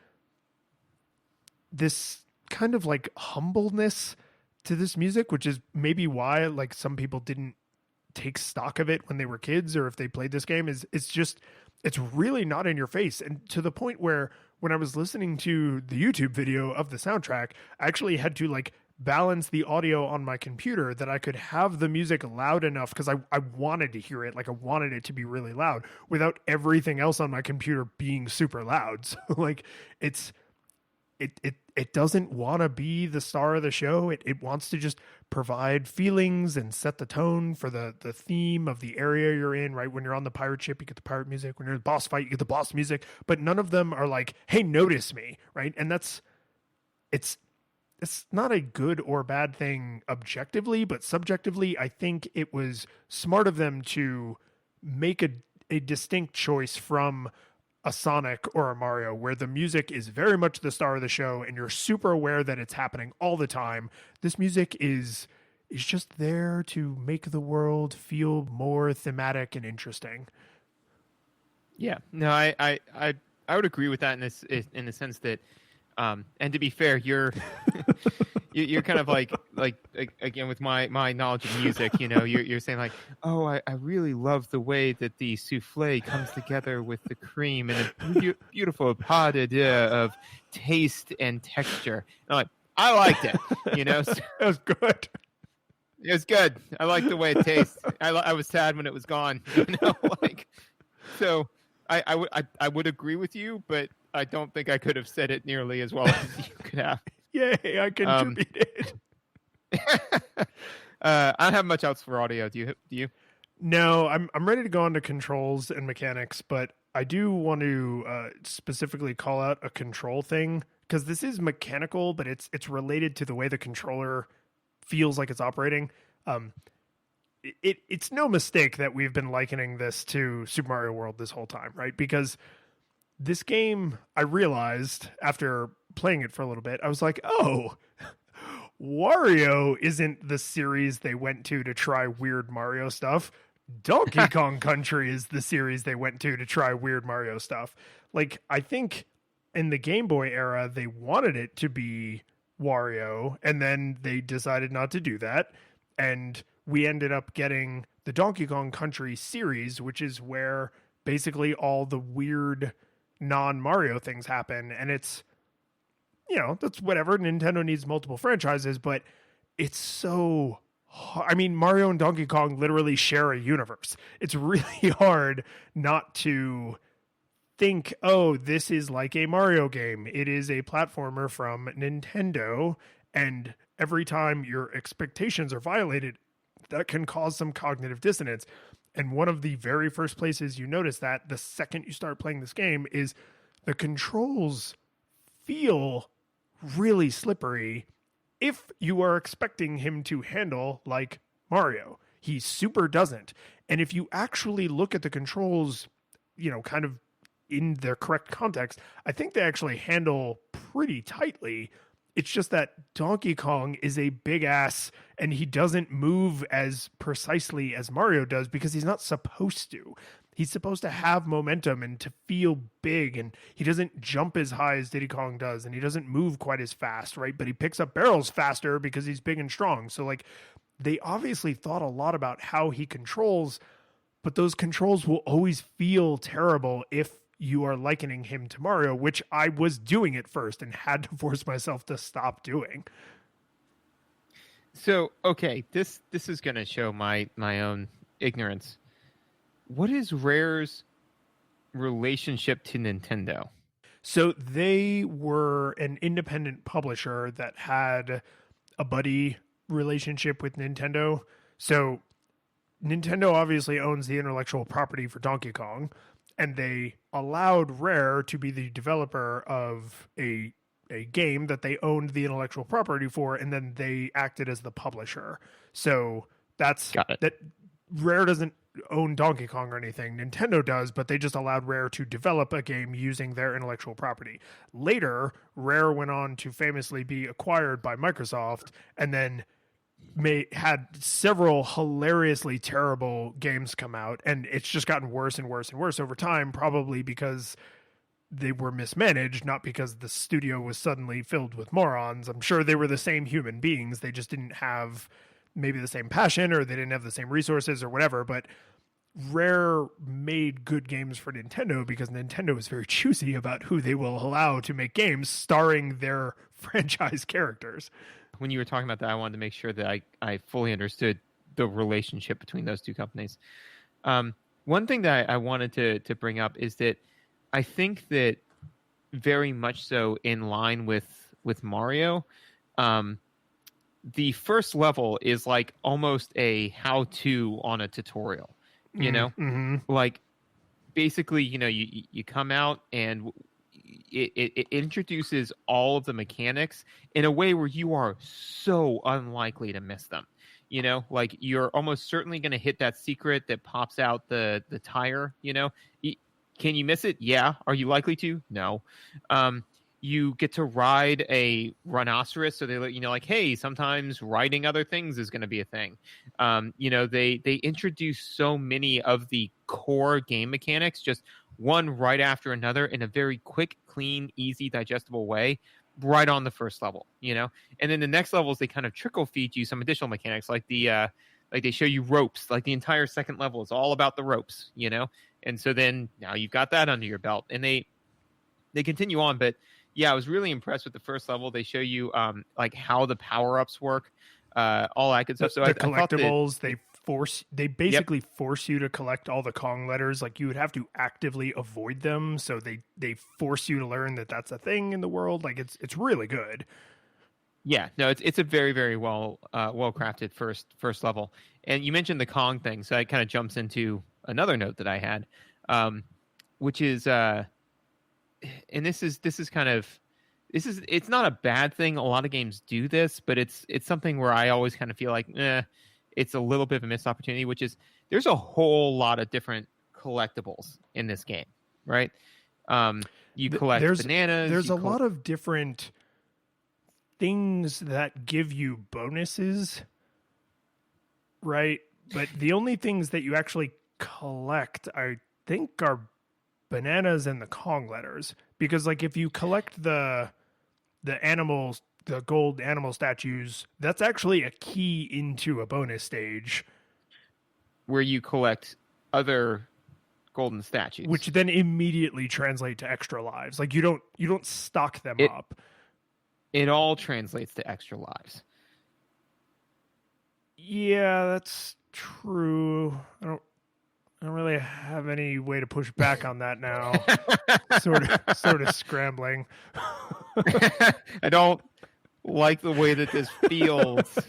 Speaker 2: kind of like humbleness to this music, which is maybe why like some people didn't take stock of it when they were kids, or if they played this game. It's really not in your face. And to the point where when I was listening to the YouTube video of the soundtrack, I actually had to like balance the audio on my computer that I could have the music loud enough, because I wanted to hear it. Like I wanted it to be really loud without everything else on my computer being super loud. So like it doesn't want to be the star of the show. It wants to just provide feelings and set the tone for the theme of the area you're in, right? When you're on the pirate ship, you get the pirate music. When you're in the boss fight, you get the boss music. But none of them are like, hey, notice me, right? And it's not a good or bad thing objectively, but subjectively, I think it was smart of them to make a distinct choice from a Sonic or a Mario, where the music is very much the star of the show and you're super aware that it's happening all the time. This music is just there to make the world feel more thematic and interesting.
Speaker 3: Yeah, no, I would agree with that in the sense that, and to be fair, you're kind of like again with my knowledge of music, you're saying like, oh, I really love the way that the souffle comes together with the cream and a beautiful pas de deux of taste and texture. And I'm like, I liked it, So,
Speaker 2: That was good.
Speaker 3: it was good. I liked the way it tastes. I was sad when it was gone, so I would agree with you, but I don't think I could have said it nearly as well as you could have.
Speaker 2: Yay, I contributed.
Speaker 3: I don't have much else for audio. Do you?
Speaker 2: No, I'm ready to go on to controls and mechanics, but I do want to specifically call out a control thing, because this is mechanical, but it's related to the way the controller feels like it's operating. It's no mistake that we've been likening this to Super Mario World this whole time, right? Because this game, I realized after playing it for a little bit, I was like, oh, Wario isn't the series they went to try weird Mario stuff. Donkey Kong Country is the series they went to try weird Mario stuff. Like, I think in the Game Boy era, they wanted it to be Wario, and then they decided not to do that. And we ended up getting the Donkey Kong Country series, which is where basically all the weird non-Mario things happen. And it's, that's whatever. Nintendo needs multiple franchises, but it's so hard. I mean, Mario and Donkey Kong literally share a universe. It's really hard not to think, oh, this is like a Mario game. It is a platformer from Nintendo, and every time your expectations are violated, that can cause some cognitive dissonance. And one of the very first places you notice that the second you start playing this game is the controls feel really slippery if you are expecting him to handle like Mario. He super doesn't. And if you actually look at the controls, kind of in their correct context, I think they actually handle pretty tightly. It's just that Donkey Kong is a big ass and he doesn't move as precisely as Mario does because he's not supposed to. He's supposed to have momentum and to feel big, and he doesn't jump as high as Diddy Kong does, and he doesn't move quite as fast, right? But he picks up barrels faster because he's big and strong. So like they obviously thought a lot about how he controls, but those controls will always feel terrible if you are likening him to Mario, which I was doing at first and had to force myself to stop doing.
Speaker 3: So, okay, this is going to show my own ignorance. What is Rare's relationship to Nintendo?
Speaker 2: So they were an independent publisher that had a buddy relationship with Nintendo. So Nintendo obviously owns the intellectual property for Donkey Kong, and they allowed Rare to be the developer of a game that they owned the intellectual property for, and then they acted as the publisher. So that's that. Rare doesn't own Donkey Kong or anything. Nintendo does, but they just allowed Rare to develop a game using their intellectual property. Later, Rare went on to famously be acquired by Microsoft, and then had several hilariously terrible games come out, and it's just gotten worse and worse and worse over time, probably because they were mismanaged, not because the studio was suddenly filled with morons. I'm sure they were the same human beings. They just didn't have maybe the same passion, or they didn't have the same resources or whatever. But Rare made good games for Nintendo because Nintendo is very choosy about who they will allow to make games starring their franchise characters.
Speaker 3: When you were talking about that, I wanted to make sure that I fully understood the relationship between those two companies. One thing that I wanted to bring up is that I think that very much so in line with Mario, the first level is like almost a how-to on a tutorial, you know?
Speaker 2: Mm-hmm.
Speaker 3: Like basically, you come out and it introduces all of the mechanics in a way where you are so unlikely to miss them. Like you're almost certainly going to hit that secret that pops out the tire, Can you miss it? Yeah. Are you likely to? No. You get to ride a rhinoceros, so they let you know, like, hey, sometimes riding other things is going to be a thing. They introduce so many of the core game mechanics, just one right after another in a very quick, clean, easy, digestible way, right on the first level, And then the next levels, they kind of trickle feed you some additional mechanics, like like they show you ropes, like the entire second level is all about the ropes, And so then now you've got that under your belt, and they continue on, but yeah, I was really impressed with the first level. They show you like how the power-ups work, all that good stuff. So
Speaker 2: the collectibles, they basically
Speaker 3: Yep.
Speaker 2: force you to collect all the Kong letters. Like you would have to actively avoid them. So they force you to learn that that's a thing in the world. Like it's really good.
Speaker 3: Yeah, no, it's a very, very well crafted first level. And you mentioned the Kong thing, so that kind of jumps into another note that I had, which is and it's not a bad thing. A lot of games do this, but it's something where I always kind of feel like it's a little bit of a missed opportunity, which is there's a whole lot of different collectibles in this game, right? You collect bananas.
Speaker 2: There's a lot of different things that give you bonuses, right? But the only things that you actually collect, I think, are bananas and the Kong letters. Because like if you collect the animals, the gold animal statues, that's actually a key into a bonus stage
Speaker 3: where you collect other golden statues,
Speaker 2: which then immediately translate to extra lives. Like you don't stock them up.
Speaker 3: It all translates to extra lives.
Speaker 2: Yeah, that's true. I don't really have any way to push back on that now. sort of scrambling.
Speaker 3: I don't like the way that this feels,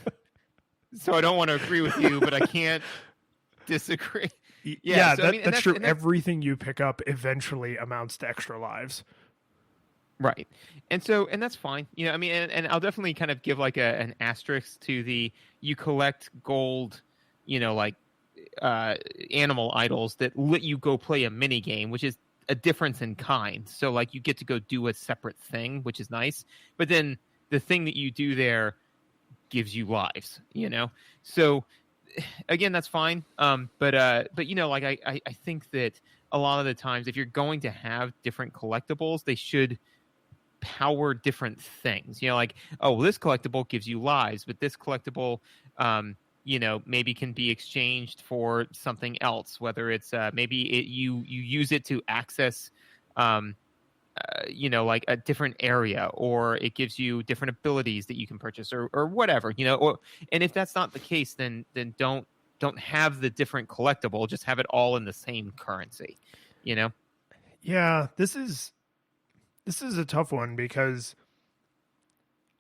Speaker 3: so I don't want to agree with you, but I can't disagree.
Speaker 2: Yeah,
Speaker 3: So, I mean,
Speaker 2: that's true.
Speaker 3: and
Speaker 2: Everything you pick up eventually amounts to extra lives.
Speaker 3: right. And that's fine. I mean, and I'll definitely kind of give like an asterisk to the you collect gold, like animal idols that let you go play a mini game, which is a difference in kind. So like you get to go do a separate thing, which is nice. But then the thing that you do there gives you lives, So again, that's fine. But like I think that a lot of the times, if you're going to have different collectibles, they should power different things. Like, oh, well, this collectible gives you lives, but this collectible, maybe can be exchanged for something else. Whether it's you use it to access, like a different area, or it gives you different abilities that you can purchase, or whatever. And if that's not the case, then don't have the different collectible. Just have it all in the same currency.
Speaker 2: Yeah, this is a tough one because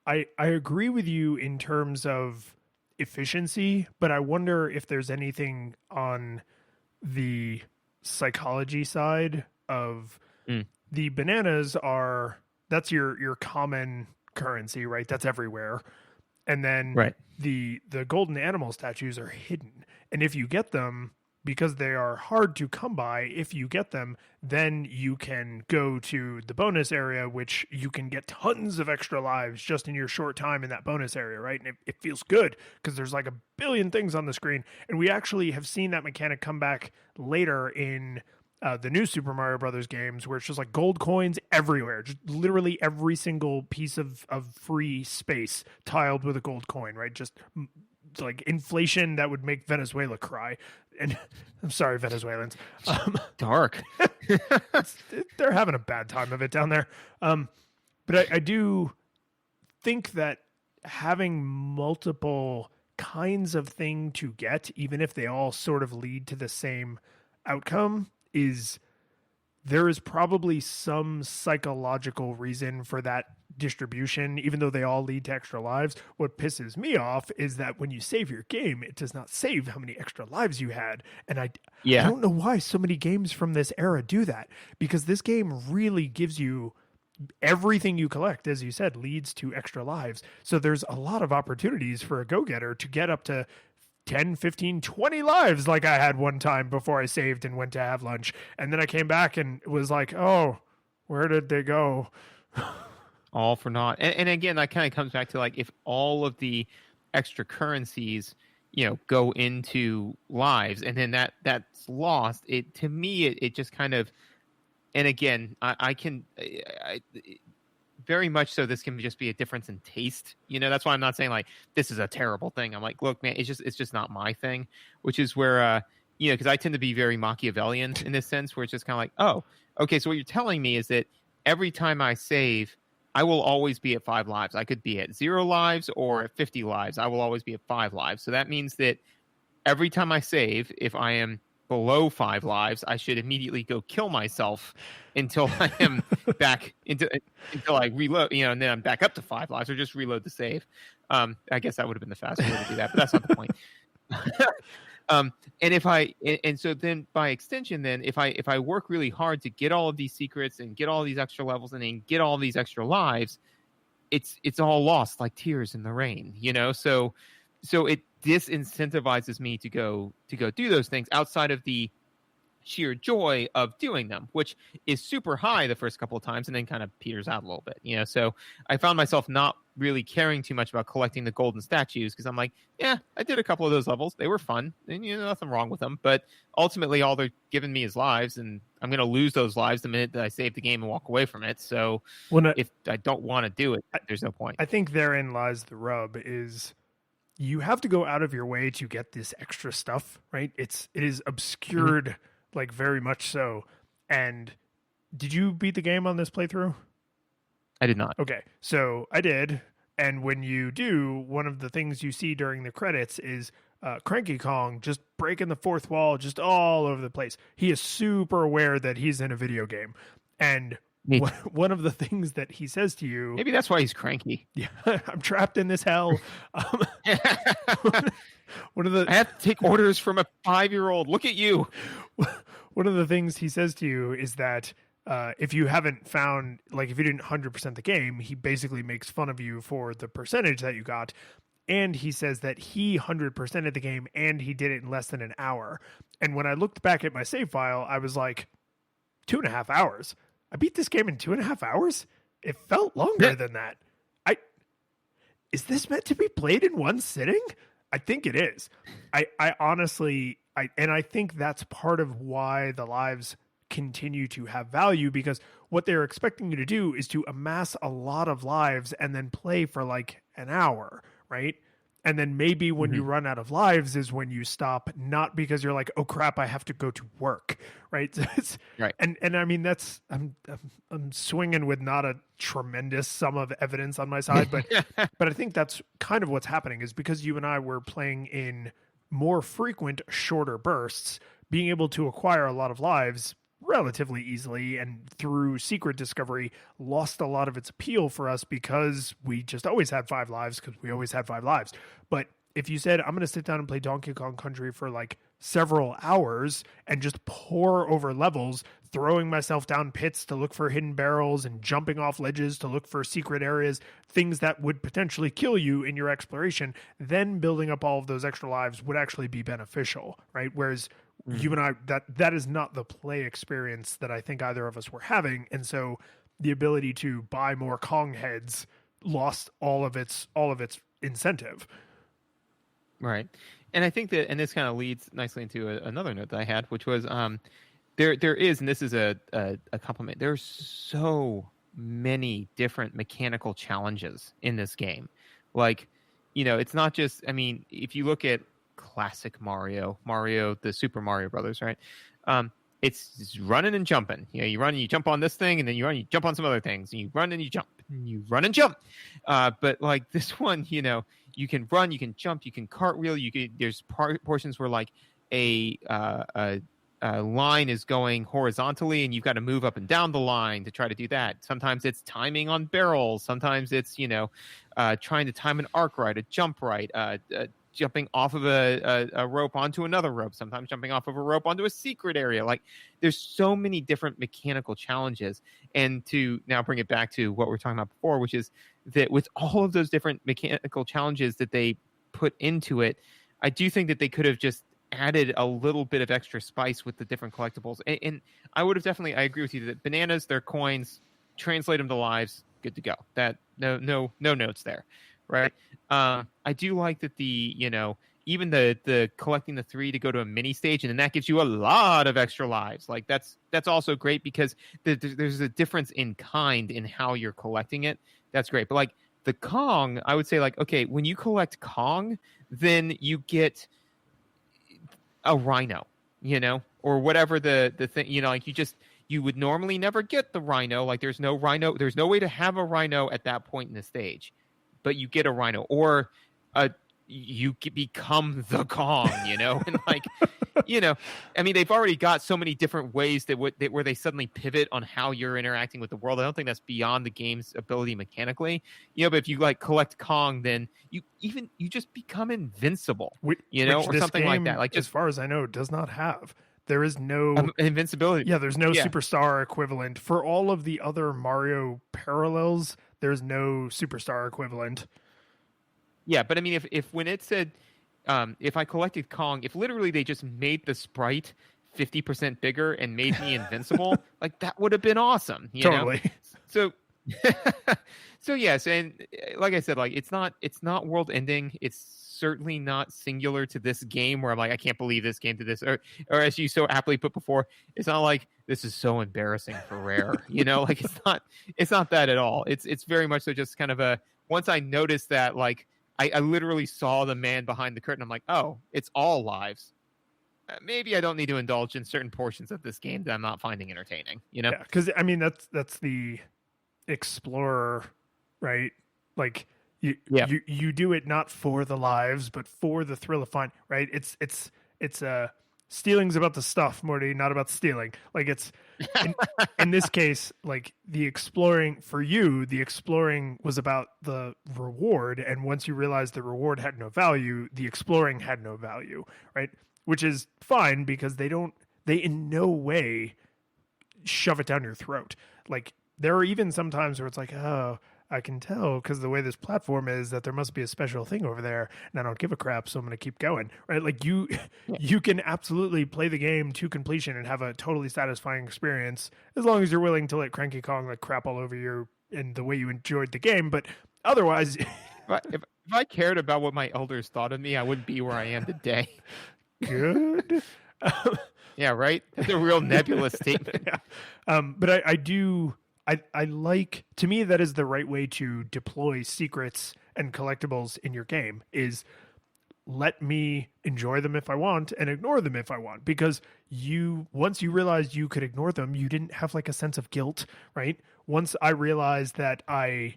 Speaker 2: I agree with you in terms of efficiency, but I wonder if there's anything on the psychology side of the bananas that's your common currency, right? That's everywhere. And then
Speaker 3: Right.
Speaker 2: the golden animal statues are hidden. And if you get them, because they are hard to come by, if you get them, then you can go to the bonus area, which you can get tons of extra lives just in your short time in that bonus area, right? And it feels good because there's like a billion things on the screen. And we actually have seen that mechanic come back later in the new Super Mario Brothers games, where it's just like gold coins everywhere, just literally every single piece of free space tiled with a gold coin, right? Just like inflation that would make Venezuela cry. And I'm sorry, Venezuelans.
Speaker 3: Dark.
Speaker 2: They're having a bad time of it down there. But I do think that having multiple kinds of thing to get, even if they all sort of lead to the same outcome, there is probably some psychological reason for that distribution, even though they all lead to extra lives. What pisses me off is that when you save your game, it does not save how many extra lives you had. And I don't know why so many games from this era do that, because this game really gives you everything you collect, as you said, leads to extra lives. So there's a lot of opportunities for a go-getter to get up to 10, 15, 20 lives like I had one time before I saved and went to have lunch. And then I came back and was like, oh, where did they go?
Speaker 3: All for naught. And again, that kind of comes back to like, if all of the extra currencies, go into lives and then that's lost, to me, it just kind of, and again, I very much so this can just be a difference in taste. That's why I'm not saying like this is a terrible thing. I'm like, look, man, it's just not my thing, which is where, because I tend to be very Machiavellian in this sense, where it's just kind of like, oh, okay, so what you're telling me is that every time I save, I will always be at 5 lives. I could be at 0 lives or at 50 lives. I will always be at 5 lives. So that means that every time I save, if I am below 5 lives, I should immediately go kill myself until I am back until I reload, and then I'm back up to 5 lives, or just reload the save. I guess that would have been the fastest way to do that, but that's not the point. And so then by extension, then if I work really hard to get all of these secrets and get all these extra levels and then get all these extra lives, it's all lost like tears in the rain, So it disincentivizes me to go do those things outside of the sheer joy of doing them, which is super high the first couple of times and then kind of peters out a little bit, So I found myself not really caring too much about collecting the golden statues because I'm like, yeah, I did a couple of those levels. They were fun and nothing wrong with them. But ultimately all they're giving me is lives, and I'm going to lose those lives the minute that I save the game and walk away from it. So if I don't want to do it, there's no point.
Speaker 2: I think therein lies the rub, is you have to go out of your way to get this extra stuff, right? It is obscured, like very much so. And did you beat the game on this playthrough?
Speaker 3: I did not.
Speaker 2: Okay, so I did. And when you do, one of the things you see during the credits is Cranky Kong just breaking the fourth wall, just all over the place. He is super aware that he's in a video game. And one of the things that he says to you,
Speaker 3: maybe that's why he's cranky.
Speaker 2: Yeah, I'm trapped in this hell. One of of the
Speaker 3: I have to take orders from a 5-year-old. Look at you.
Speaker 2: one of the things he says to you is that if you haven't found, like, if you didn't 100% the game, he basically makes fun of you for the percentage that you got. And he says that he 100%ed the game and he did it in less than an hour. And when I looked back at my save file, I was like, 2.5 hours. I beat this game in 2.5 hours? It felt longer than that. Is this meant to be played in one sitting? I think it is. I honestly, I think that's part of why the lives continue to have value, because what they're expecting you to do is to amass a lot of lives and then play for like an hour, right? And then maybe when you run out of lives is when you stop, not because you're like, oh crap, I have to go to work, right?
Speaker 3: Right.
Speaker 2: And I mean, that's I'm swinging with not a tremendous sum of evidence on my side, but but I think that's kind of what's happening, is because you and I were playing in more frequent, shorter bursts, being able to acquire a lot of lives relatively easily and through secret discovery lost a lot of its appeal for us because we just always had 5 lives, because we always had 5 lives. But if you said, I'm going to sit down and play Donkey Kong Country for like several hours and just pour over levels, throwing myself down pits to look for hidden barrels and jumping off ledges to look for secret areas, things that would potentially kill you in your exploration, then building up all of those extra lives would actually be beneficial, right? Whereas you and I, that is not the play experience that I think either of us were having. And so the ability to buy more Kong heads lost all of its incentive.
Speaker 3: Right. And I think that, and this kind of leads nicely into another note that I had, which was there is, and this is a compliment, there's so many different mechanical challenges in this game. Like, it's not just, I mean, if you look at classic Mario, the Super Mario Brothers, right? It's just running and jumping. You run and you jump on this thing, and then you run and you jump on some other things, and you run and you jump, and you run and jump. But like this one, you can run, you can jump, you can cartwheel. There's portions where like a line is going horizontally, and you've got to move up and down the line to try to do that. Sometimes it's timing on barrels. Sometimes it's trying to time an arc right, a jump right, jumping off of a rope onto another rope, sometimes jumping off of a rope onto a secret area. Like, there's so many different mechanical challenges. And to now bring it back to what we were talking about before, which is that with all of those different mechanical challenges that they put into it, I do think that they could have just added a little bit of extra spice with the different collectibles. And I would have definitely, I agree with you that bananas, they're coins, translate them to lives, good to go. That no notes there. Right. I do like that even the collecting the 3 to go to a mini stage, and then that gives you a lot of extra lives. Like that's also great because there's a difference in kind in how you're collecting it. That's great. But like the Kong, I would say like, okay, when you collect Kong, then you get a rhino, or whatever the thing, like you would normally never get the rhino. Like there's no rhino. There's no way to have a rhino at that point in the stage. But you get a rhino, or you become the Kong, and like, I mean, they've already got so many different ways where they suddenly pivot on how you're interacting with the world. I don't think that's beyond the game's ability mechanically, but if you like collect Kong, then you just become invincible,
Speaker 2: which
Speaker 3: or something like that. Like, just
Speaker 2: as far as I know, does not have. There is no
Speaker 3: invincibility.
Speaker 2: Yeah, there's no superstar equivalent for all of the other Mario parallels. There's no superstar equivalent.
Speaker 3: Yeah, but I mean, if when it said, if I collected Kong, if literally they just made the sprite 50% bigger and made me invincible, like that would have been awesome.
Speaker 2: Totally.
Speaker 3: So yes, and like I said, like it's not world ending. It's certainly not singular to this game where I'm like, I can't believe this game did this, or as you so aptly put before, it's not like this is so embarrassing for Rare, like it's not that at all. It's very much so just kind of once I noticed that, like I literally saw the man behind the curtain, I'm like, oh, it's all lives. Maybe I don't need to indulge in certain portions of this game that I'm not finding entertaining,
Speaker 2: Yeah, because I mean that's the Explorer, right? Like you do it not for the lives, but for the thrill of fun, right? It's stealing's about the stuff, Morty, not about stealing. Like it's in this case, like the exploring for you, the exploring was about the reward, and once you realized the reward had no value, the exploring had no value, right? Which is fine because they in no way shove it down your throat. Like there are even some times where it's like, oh, I can tell because the way this platform is that there must be a special thing over there, and I don't give a crap, so I'm going to keep going. Right? Like you can absolutely play the game to completion and have a totally satisfying experience as long as you're willing to let Cranky Kong like crap all over you in the way you enjoyed the game. But otherwise,
Speaker 3: If I cared about what my elders thought of me, I wouldn't be where I am today.
Speaker 2: good.
Speaker 3: Yeah, right. That's a real nebulous statement.
Speaker 2: Yeah. But I do. I like, to me, that is the right way to deploy secrets and collectibles in your game is let me enjoy them if I want and ignore them if I want, because once you realized you could ignore them, you didn't have like a sense of guilt, right? Once I realized that I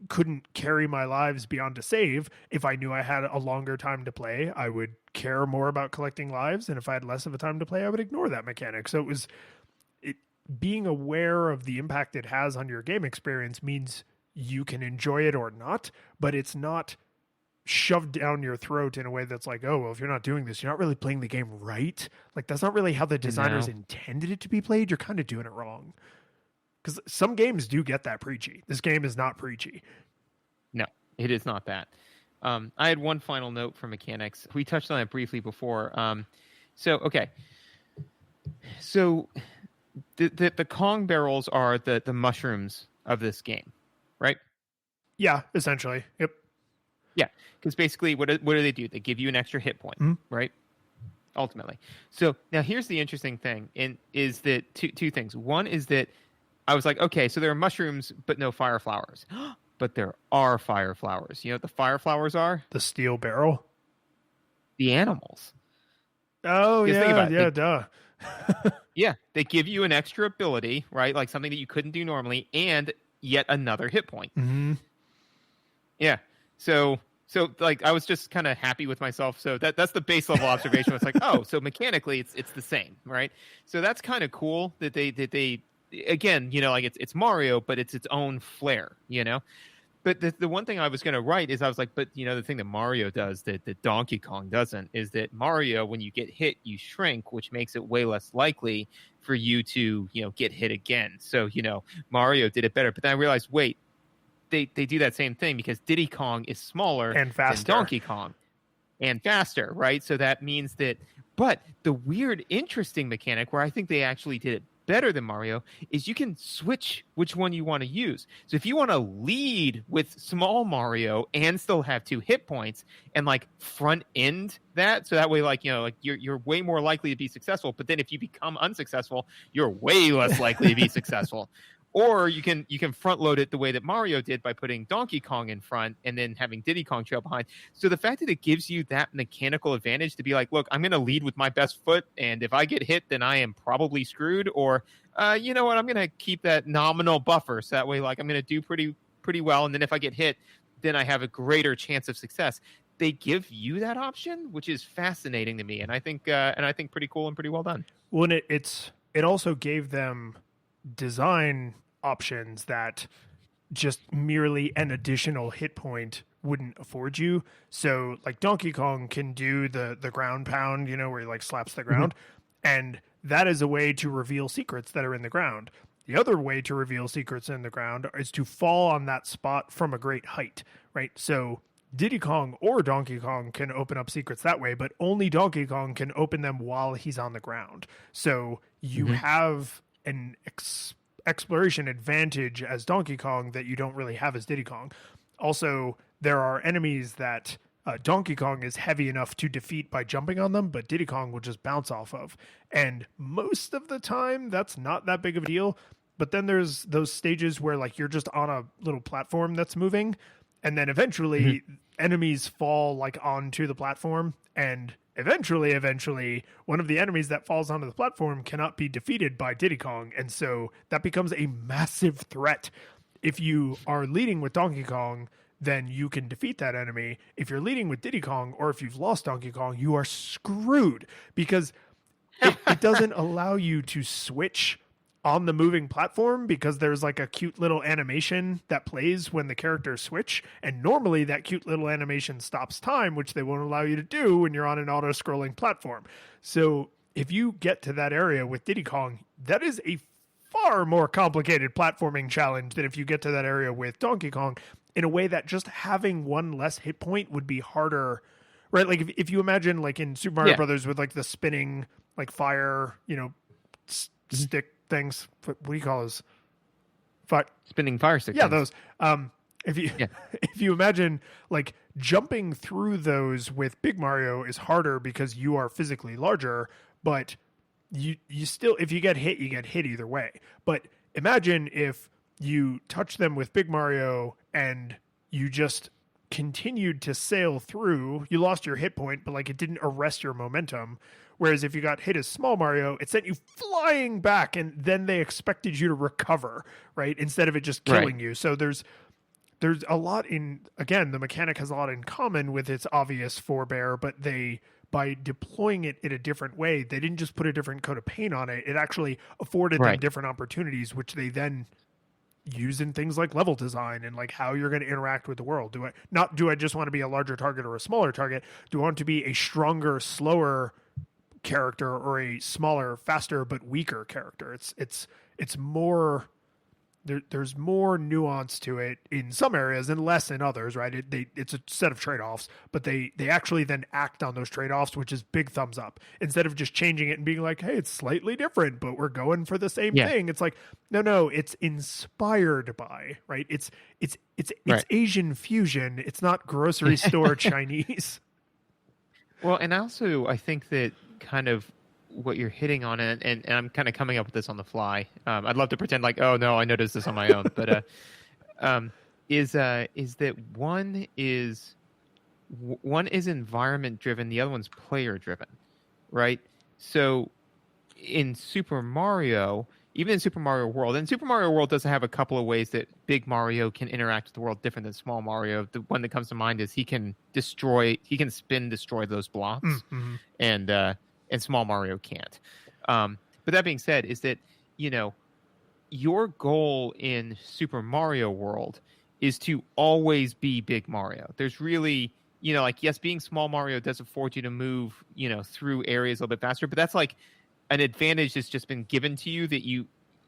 Speaker 2: couldn't carry my lives beyond a save, if I knew I had a longer time to play, I would care more about collecting lives, and if I had less of a time to play, I would ignore that mechanic. So being aware of the impact it has on your game experience means you can enjoy it or not, but it's not shoved down your throat in a way that's like, oh, well, if you're not doing this, you're not really playing the game right. Like that's not really how the designers intended it to be played. You're kind of doing it wrong. Because some games do get that preachy. This game is not preachy.
Speaker 3: No, it is not that. I had one final note for mechanics. We touched on it briefly before. So the Kong barrels are the mushrooms of this game, right?
Speaker 2: Yeah, essentially. Yep.
Speaker 3: Yeah, because basically, what do they do? They give you an extra hit point, right? Ultimately. So now here's the interesting thing, is that two things. One is that I was like, okay, so there are mushrooms, but no fire flowers. But there are fire flowers. You know what the fire flowers are?
Speaker 2: The steel barrel.
Speaker 3: The animals.
Speaker 2: Oh,
Speaker 3: yeah,
Speaker 2: duh.
Speaker 3: Yeah, they give you an extra ability, right? Like something that you couldn't do normally, and yet another hit point.
Speaker 2: Mm-hmm.
Speaker 3: Yeah. So like I was just kind of happy with myself. So that's the base level observation. It's like, oh, so mechanically it's the same, right? So that's kind of cool that they again, you know, like it's Mario, but it's its own flair, you know. But the one thing I was going to write is I was like, but you know, the thing that Mario does that Donkey Kong doesn't is that Mario, when you get hit, you shrink, which makes it way less likely for you to, you know, get hit again. So, you know, Mario did it better. But then I realized, wait, they do that same thing because Diddy Kong is smaller
Speaker 2: and faster
Speaker 3: than Donkey Kong and faster, right? So that means that, but the weird, interesting mechanic where I think they actually did it better than Mario is you can switch which one you want to use. So if you want to lead with small Mario and still have 2 hit points and like front end that, so that way, like, you know, like you're way more likely to be successful. But then if you become unsuccessful, you're way less likely to be successful. Or you can front load it the way that Mario did by putting Donkey Kong in front and then having Diddy Kong trail behind. So the fact that it gives you that mechanical advantage to be like, look, I'm going to lead with my best foot, and if I get hit, then I am probably screwed. Or, you know what, I'm going to keep that nominal buffer. So that way, like, I'm going to do pretty well. And then if I get hit, then I have a greater chance of success. They give you that option, which is fascinating to me. And I think pretty cool and pretty well done.
Speaker 2: Well, and it also gave them design options that just merely an additional hit point wouldn't afford you. So like Donkey Kong can do the ground pound, you know, where he like slaps the ground. And that is a way to reveal secrets that are in the ground. The other way to reveal secrets in the ground is to fall on that spot from a great height, right? So Diddy Kong or Donkey Kong can open up secrets that way, but only Donkey Kong can open them while he's on the ground. So you have an exploration advantage as Donkey Kong that you don't really have as Diddy Kong. Also, there are enemies that Donkey Kong is heavy enough to defeat by jumping on them, but Diddy Kong will just bounce off of. And most of the time, that's not that big of a deal. But then there's those stages where like you're just on a little platform that's moving, and then eventually enemies fall like onto the platform, and eventually one of the enemies that falls onto the platform cannot be defeated by Diddy Kong, and so that becomes a massive threat. If you are leading with Donkey Kong, then you can defeat that enemy. If you're leading with Diddy Kong, or if you've lost Donkey Kong, you are screwed, because it doesn't allow you to switch on the moving platform because there's like a cute little animation that plays when the characters switch. And normally that cute little animation stops time, which they won't allow you to do when you're on an auto scrolling platform. So if you get to that area with Diddy Kong, that is a far more complicated platforming challenge than if you get to that area with Donkey Kong, in a way that just having one less hit point would be harder, right? Like if you imagine like in Super Mario Brothers with like the spinning like fire, stick things. What do you call those?
Speaker 3: Spinning fire stick.
Speaker 2: Yeah,
Speaker 3: things.
Speaker 2: those. If you imagine like jumping through those with Big Mario is harder because you are physically larger, but you still, if you get hit, you get hit either way. But imagine if you touch them with Big Mario and you just continued to sail through. You lost your hit point, but like it didn't arrest your momentum. Whereas if you got hit as Small Mario, it sent you flying back, and then they expected you to recover, right? Instead of it just killing you. So there's a lot in, again, the mechanic has a lot in common with its obvious forebear, but by deploying it in a different way, they didn't just put a different coat of paint on it. It actually afforded them different opportunities, which they then use in things like level design and like how you're going to interact with the world. Do I just want to be a larger target or a smaller target? Do I want to be a stronger, slower character or a smaller, faster but weaker character? It's more. There's more nuance to it in some areas and less in others, right? It's a set of trade-offs, but they actually then act on those trade-offs, which is big thumbs up. Instead of just changing it and being like, hey, it's slightly different, but we're going for the same thing. It's like, no, it's inspired by, right? It's Asian fusion. It's not grocery store Chinese.
Speaker 3: Well, and also I think that kind of what you're hitting on, and I'm kind of coming up with this on the fly. I'd love to pretend like, oh no, I noticed this on my own, but is that one is environment driven, the other one's player driven, right? So in Super Mario, even in Super Mario World, and Super Mario World does have a couple of ways that Big Mario can interact with the world different than Small Mario. The one that comes to mind is he can destroy those blocks, and Small Mario can't. But that being said, is that, your goal in Super Mario World is to always be Big Mario. There's really, yes, being Small Mario does afford you to move, through areas a little bit faster, but that's like an advantage that's just been given to you that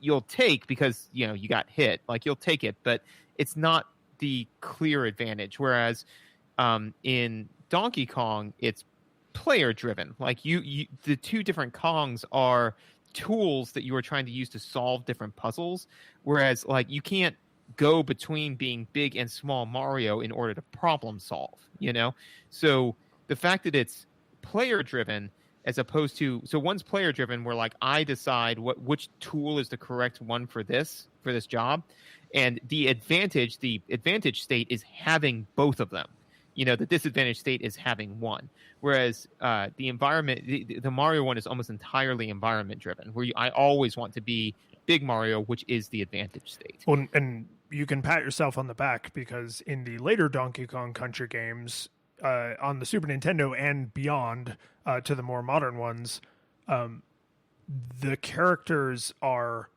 Speaker 3: you'll take because, you got hit. Like, you'll take it, but it's not the clear advantage. Whereas in Donkey Kong, it's player driven. Like the two different Kongs are tools that you are trying to use to solve different puzzles, whereas like you can't go between being Big and Small Mario in order to problem solve, so the fact that it's player driven as opposed to, so one's player driven where like I decide which tool is the correct one for this job, and the advantage state is having both of them. The disadvantage state is having one. Whereas the environment, the Mario one is almost entirely environment driven, where I always want to be Big Mario, which is the advantage state.
Speaker 2: Well, and you can pat yourself on the back because in the later Donkey Kong Country games on the Super Nintendo and beyond to the more modern ones, the characters are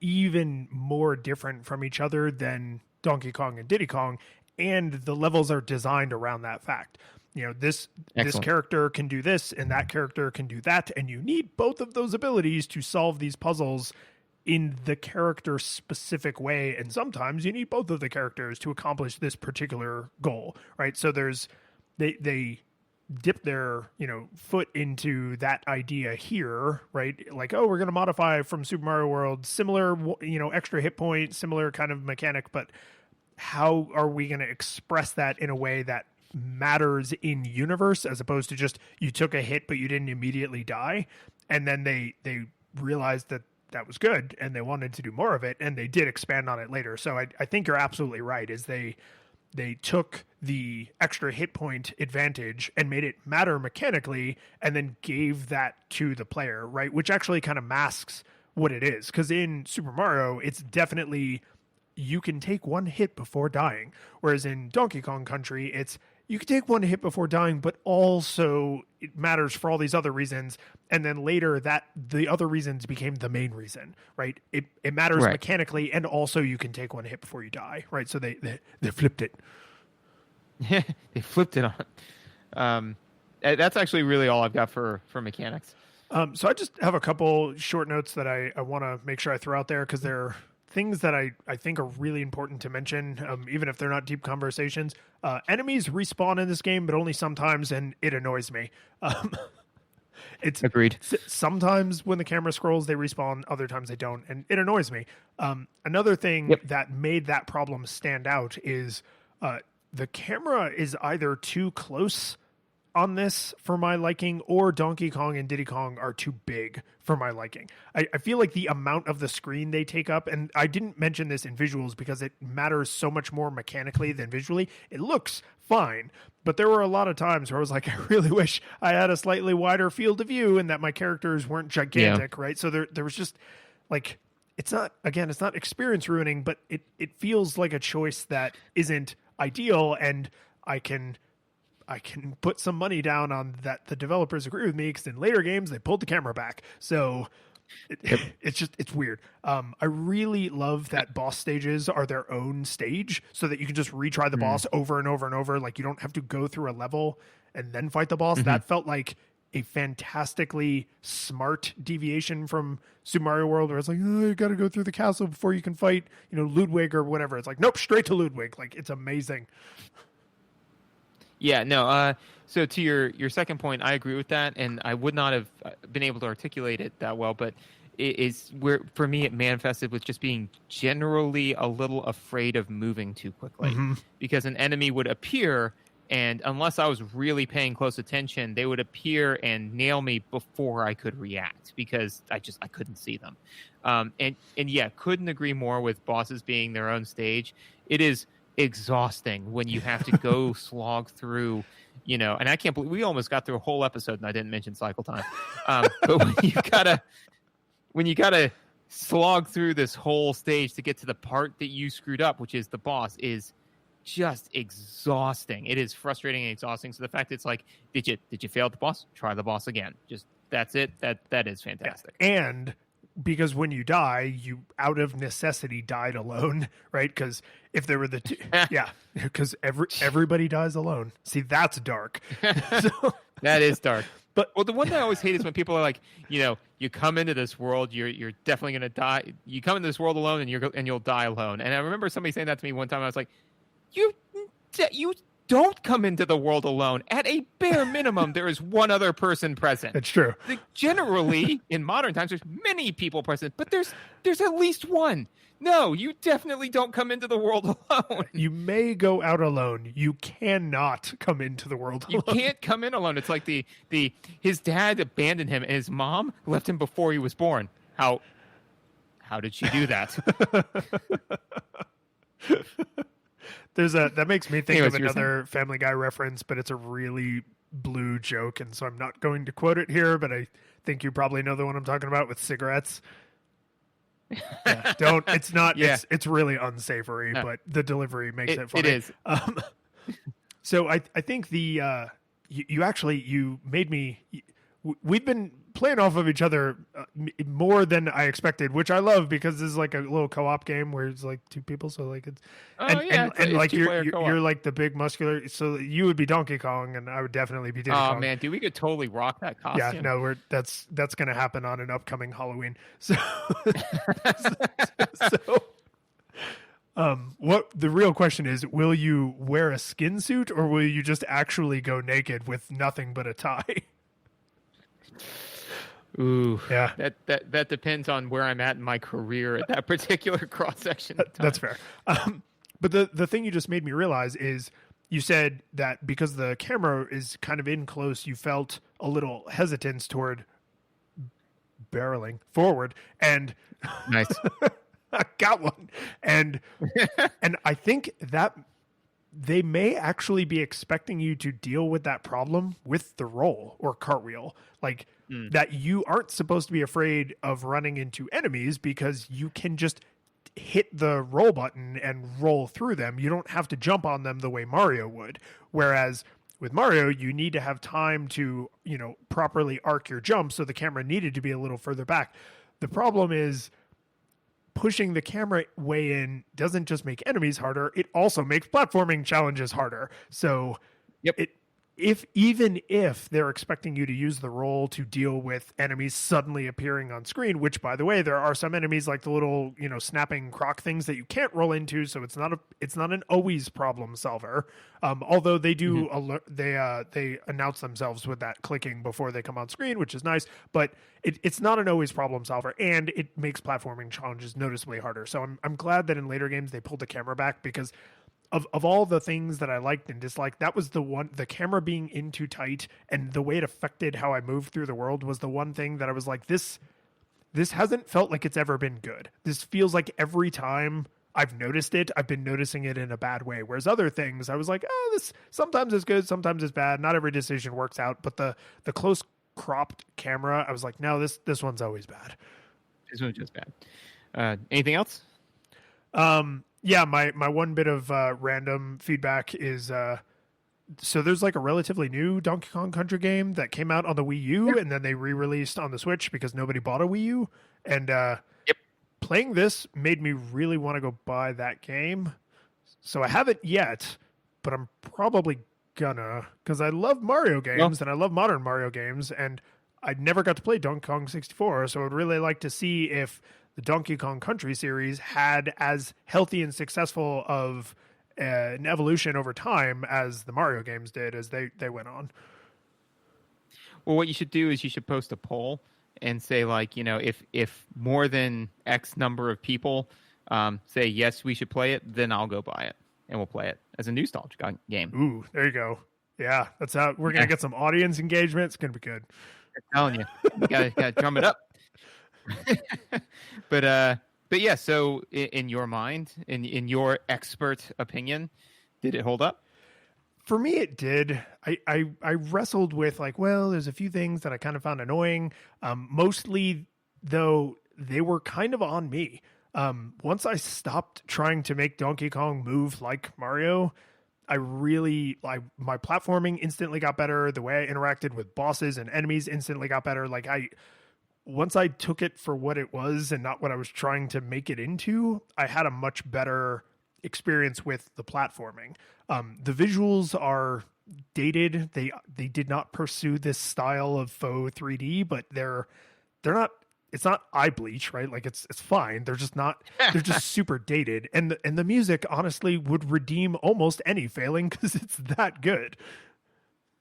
Speaker 2: even more different from each other than Donkey Kong and Diddy Kong, and the levels are designed around that fact. This character can do this and that character can do that, and you need both of those abilities to solve these puzzles in the character specific way, and sometimes you need both of the characters to accomplish this particular goal, right? So they dip their foot into that idea here, right? Like, oh, we're going to modify from Super Mario World, similar extra hit point, similar kind of mechanic, but how are we going to express that in a way that matters in universe, as opposed to just you took a hit but you didn't immediately die? And then they realized that was good and they wanted to do more of it, and they did expand on it later. So I think you're absolutely right, is they took the extra hit point advantage and made it matter mechanically, and then gave that to the player, right? Which actually kind of masks what it is, because in Super Mario it's definitely you can take one hit before dying. Whereas in Donkey Kong Country, it's you can take one hit before dying, but also it matters for all these other reasons, and then later that the other reasons became the main reason, right? It matters
Speaker 3: Right.
Speaker 2: mechanically, and also you can take one hit before you die, right? So they flipped it.
Speaker 3: They flipped it on. That's actually really all I've got for mechanics.
Speaker 2: So I just have a couple short notes that I want to make sure I throw out there because they're things that I think are really important to mention, even if they're not deep conversations. Enemies respawn in this game, but only sometimes, and it annoys me. It's
Speaker 3: Agreed.
Speaker 2: Sometimes when the camera scrolls, they respawn. Other times they don't, and it annoys me. Another thing that made that problem stand out is the camera is either too close on this for my liking, or Donkey Kong and Diddy Kong are too big for my liking. I feel like the amount of the screen they take up, and I didn't mention this in visuals because it matters so much more mechanically than visually. It looks fine, but there were a lot of times where I was like, I really wish I had a slightly wider field of view and that my characters weren't gigantic, right? So there was just like, it's not experience ruining, but it feels like a choice that isn't ideal, and I can put some money down on that the developers agree with me, because in later games they pulled the camera back. So it's weird. I really love that boss stages are their own stage, so that you can just retry the boss over and over and over. Like, you don't have to go through a level and then fight the boss. That felt like a fantastically smart deviation from Super Mario World, where it's like, oh, you got to go through the castle before you can fight, Ludwig or whatever. It's like, nope, straight to Ludwig. Like, it's amazing.
Speaker 3: Yeah, no. So to your second point, I agree with that, and I would not have been able to articulate it that well. But it is where, for me, it manifested with just being generally a little afraid of moving too quickly, because an enemy would appear, and unless I was really paying close attention, they would appear and nail me before I could react, because I couldn't see them. And yeah, couldn't agree more with bosses being their own stage. It is exhausting when you have to go slog through, and I can't believe we almost got through a whole episode and I didn't mention cycle time. But when you gotta slog through this whole stage to get to the part that you screwed up, which is the boss, is just exhausting. It is frustrating and exhausting. So the fact it's like, did you fail at the boss? Try the boss again. Just that's it. That is fantastic.
Speaker 2: And because when you die, you out of necessity died alone, right? Because if there were the two, because everybody dies alone. See, that's dark. So,
Speaker 3: that is dark. But the one thing I always hate is when people are like, you come into this world, you're definitely gonna die. You come into this world alone, and you'll die alone. And I remember somebody saying that to me one time. I was like, you don't come into the world alone. At a bare minimum, there is one other person present.
Speaker 2: It's true.
Speaker 3: Generally, in modern times, there's many people present, but there's at least one. No, you definitely don't come into the world alone.
Speaker 2: You may go out alone. You cannot come into the world alone.
Speaker 3: You can't come in alone. It's like his dad abandoned him, and his mom left him before he was born. How did she do that?
Speaker 2: That makes me think
Speaker 3: Anyways,
Speaker 2: of another Family Guy reference, but it's a really blue joke, and so I'm not going to quote it here, but I think you probably know the one I'm talking about with cigarettes. Yeah, it's not, it's really unsavory, but the delivery makes it funny.
Speaker 3: It is.
Speaker 2: So I think you made me, we've been playing off of each other more than I expected, which I love, because this is like a little co-op game where it's like two people. So like it's, and like you're like the big muscular, so you would be Donkey Kong and I would definitely be Diddy Kong.
Speaker 3: Oh man, dude, we could totally rock that costume.
Speaker 2: Yeah, no, that's going to happen on an upcoming Halloween. So, what the real question is, will you wear a skin suit, or will you just actually go naked with nothing but a tie?
Speaker 3: Ooh,
Speaker 2: yeah.
Speaker 3: That depends on where I'm at in my career at that particular cross section.
Speaker 2: That's fair. But the thing you just made me realize is, you said that because the camera is kind of in close, you felt a little hesitance toward barreling forward, and
Speaker 3: nice.
Speaker 2: I got one, and I think that they may actually be expecting you to deal with that problem with the roll or cartwheel, like that you aren't supposed to be afraid of running into enemies, because you can just hit the roll button and roll through them. You don't have to jump on them the way Mario would. Whereas with Mario, you need to have time to, properly arc your jump. So the camera needed to be a little further back. The problem is pushing the camera way in doesn't just make enemies harder. It also makes platforming challenges harder. So even if they're expecting you to use the roll to deal with enemies suddenly appearing on screen, which, by the way, there are some enemies like the little, snapping croc things that you can't roll into, so it's not an always problem solver. Although they do they announce themselves with that clicking before they come on screen, which is nice, but it's not an always problem solver, and it makes platforming challenges noticeably harder. So I'm glad that in later games they pulled the camera back, because of all the things that I liked and disliked, that was the camera being in too tight and the way it affected how I moved through the world was the one thing that I was like, this hasn't felt like it's ever been good. This feels like every time I've noticed it, I've been noticing it in a bad way. Whereas other things, I was like, oh, this sometimes is good, sometimes it's bad. Not every decision works out, but the close cropped camera, I was like, no, this one's always bad.
Speaker 3: This one's just bad. Anything else?
Speaker 2: Yeah, my one bit of random feedback is so there's like a relatively new Donkey Kong Country game that came out on the Wii U and then they re-released on the Switch because nobody bought a Wii U. And playing this made me really want to go buy that game. So I haven't yet, but I'm probably gonna, because I love Mario games and I love modern Mario games, and I never got to play Donkey Kong 64, so I would really like to see if the Donkey Kong Country series had as healthy and successful of an evolution over time as the Mario games did as they went on.
Speaker 3: Well, what you should do is you should post a poll and say, like, if more than X number of people say, yes, we should play it, then I'll go buy it and we'll play it as a nostalgia game.
Speaker 2: Ooh, there you go. Yeah, that's how we're going to get some audience engagement. It's going to be good.
Speaker 3: I'm telling you, you gotta drum it up. But yeah, so in your mind, in your expert opinion, did it hold up?
Speaker 2: For me, it did. I wrestled with like, well, there's a few things that I kind of found annoying. Mostly, though, they were kind of on me. Once I stopped trying to make Donkey Kong move like Mario, my platforming instantly got better. The way I interacted with bosses and enemies instantly got better. Like once I took it for what it was and not what I was trying to make it into, I had a much better experience with the platforming. The visuals are dated. They did not pursue this style of faux 3D, but they're not. It's not eye bleach, right? Like it's fine. They're just not. They're just super dated, and the music honestly would redeem almost any failing because it's that good.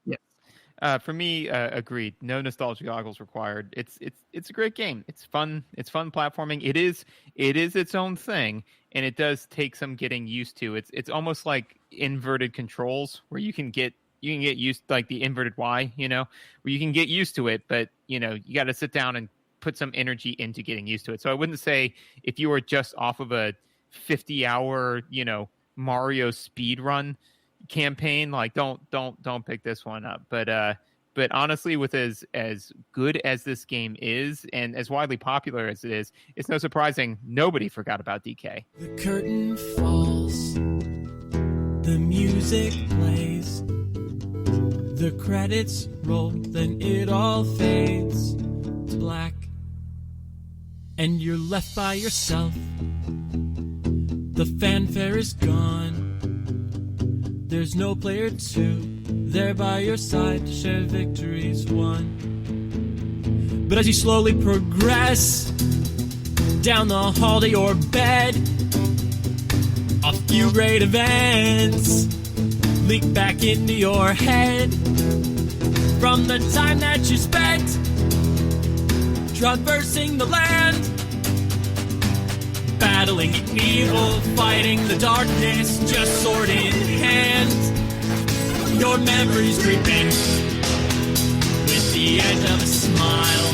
Speaker 3: Yeah, for me, agreed. No nostalgia goggles required. It's a great game. It's fun. It's fun platforming. It is its own thing, and it does take some getting used to. It's almost like inverted controls where you can get used, like the inverted Y, where you can get used to it, but you got to sit down and put some energy into getting used to it. So I wouldn't say if you were just off of a 50-hour, Mario speed run campaign, like don't pick this one up. But honestly, with as good as this game is and as widely popular as it is, it's no surprising nobody forgot about DK.
Speaker 1: The curtain falls, the music plays, the credits roll, then it all fades to black, and you're left by yourself. The fanfare is gone. There's no player two there by your side to share victories won. But as you slowly progress down the hall to your bed, a few great events leak back into your head from the time that you spent traversing the land, battling evil, fighting the darkness, just sword in hand. Your memories creep in with the edge of a smile.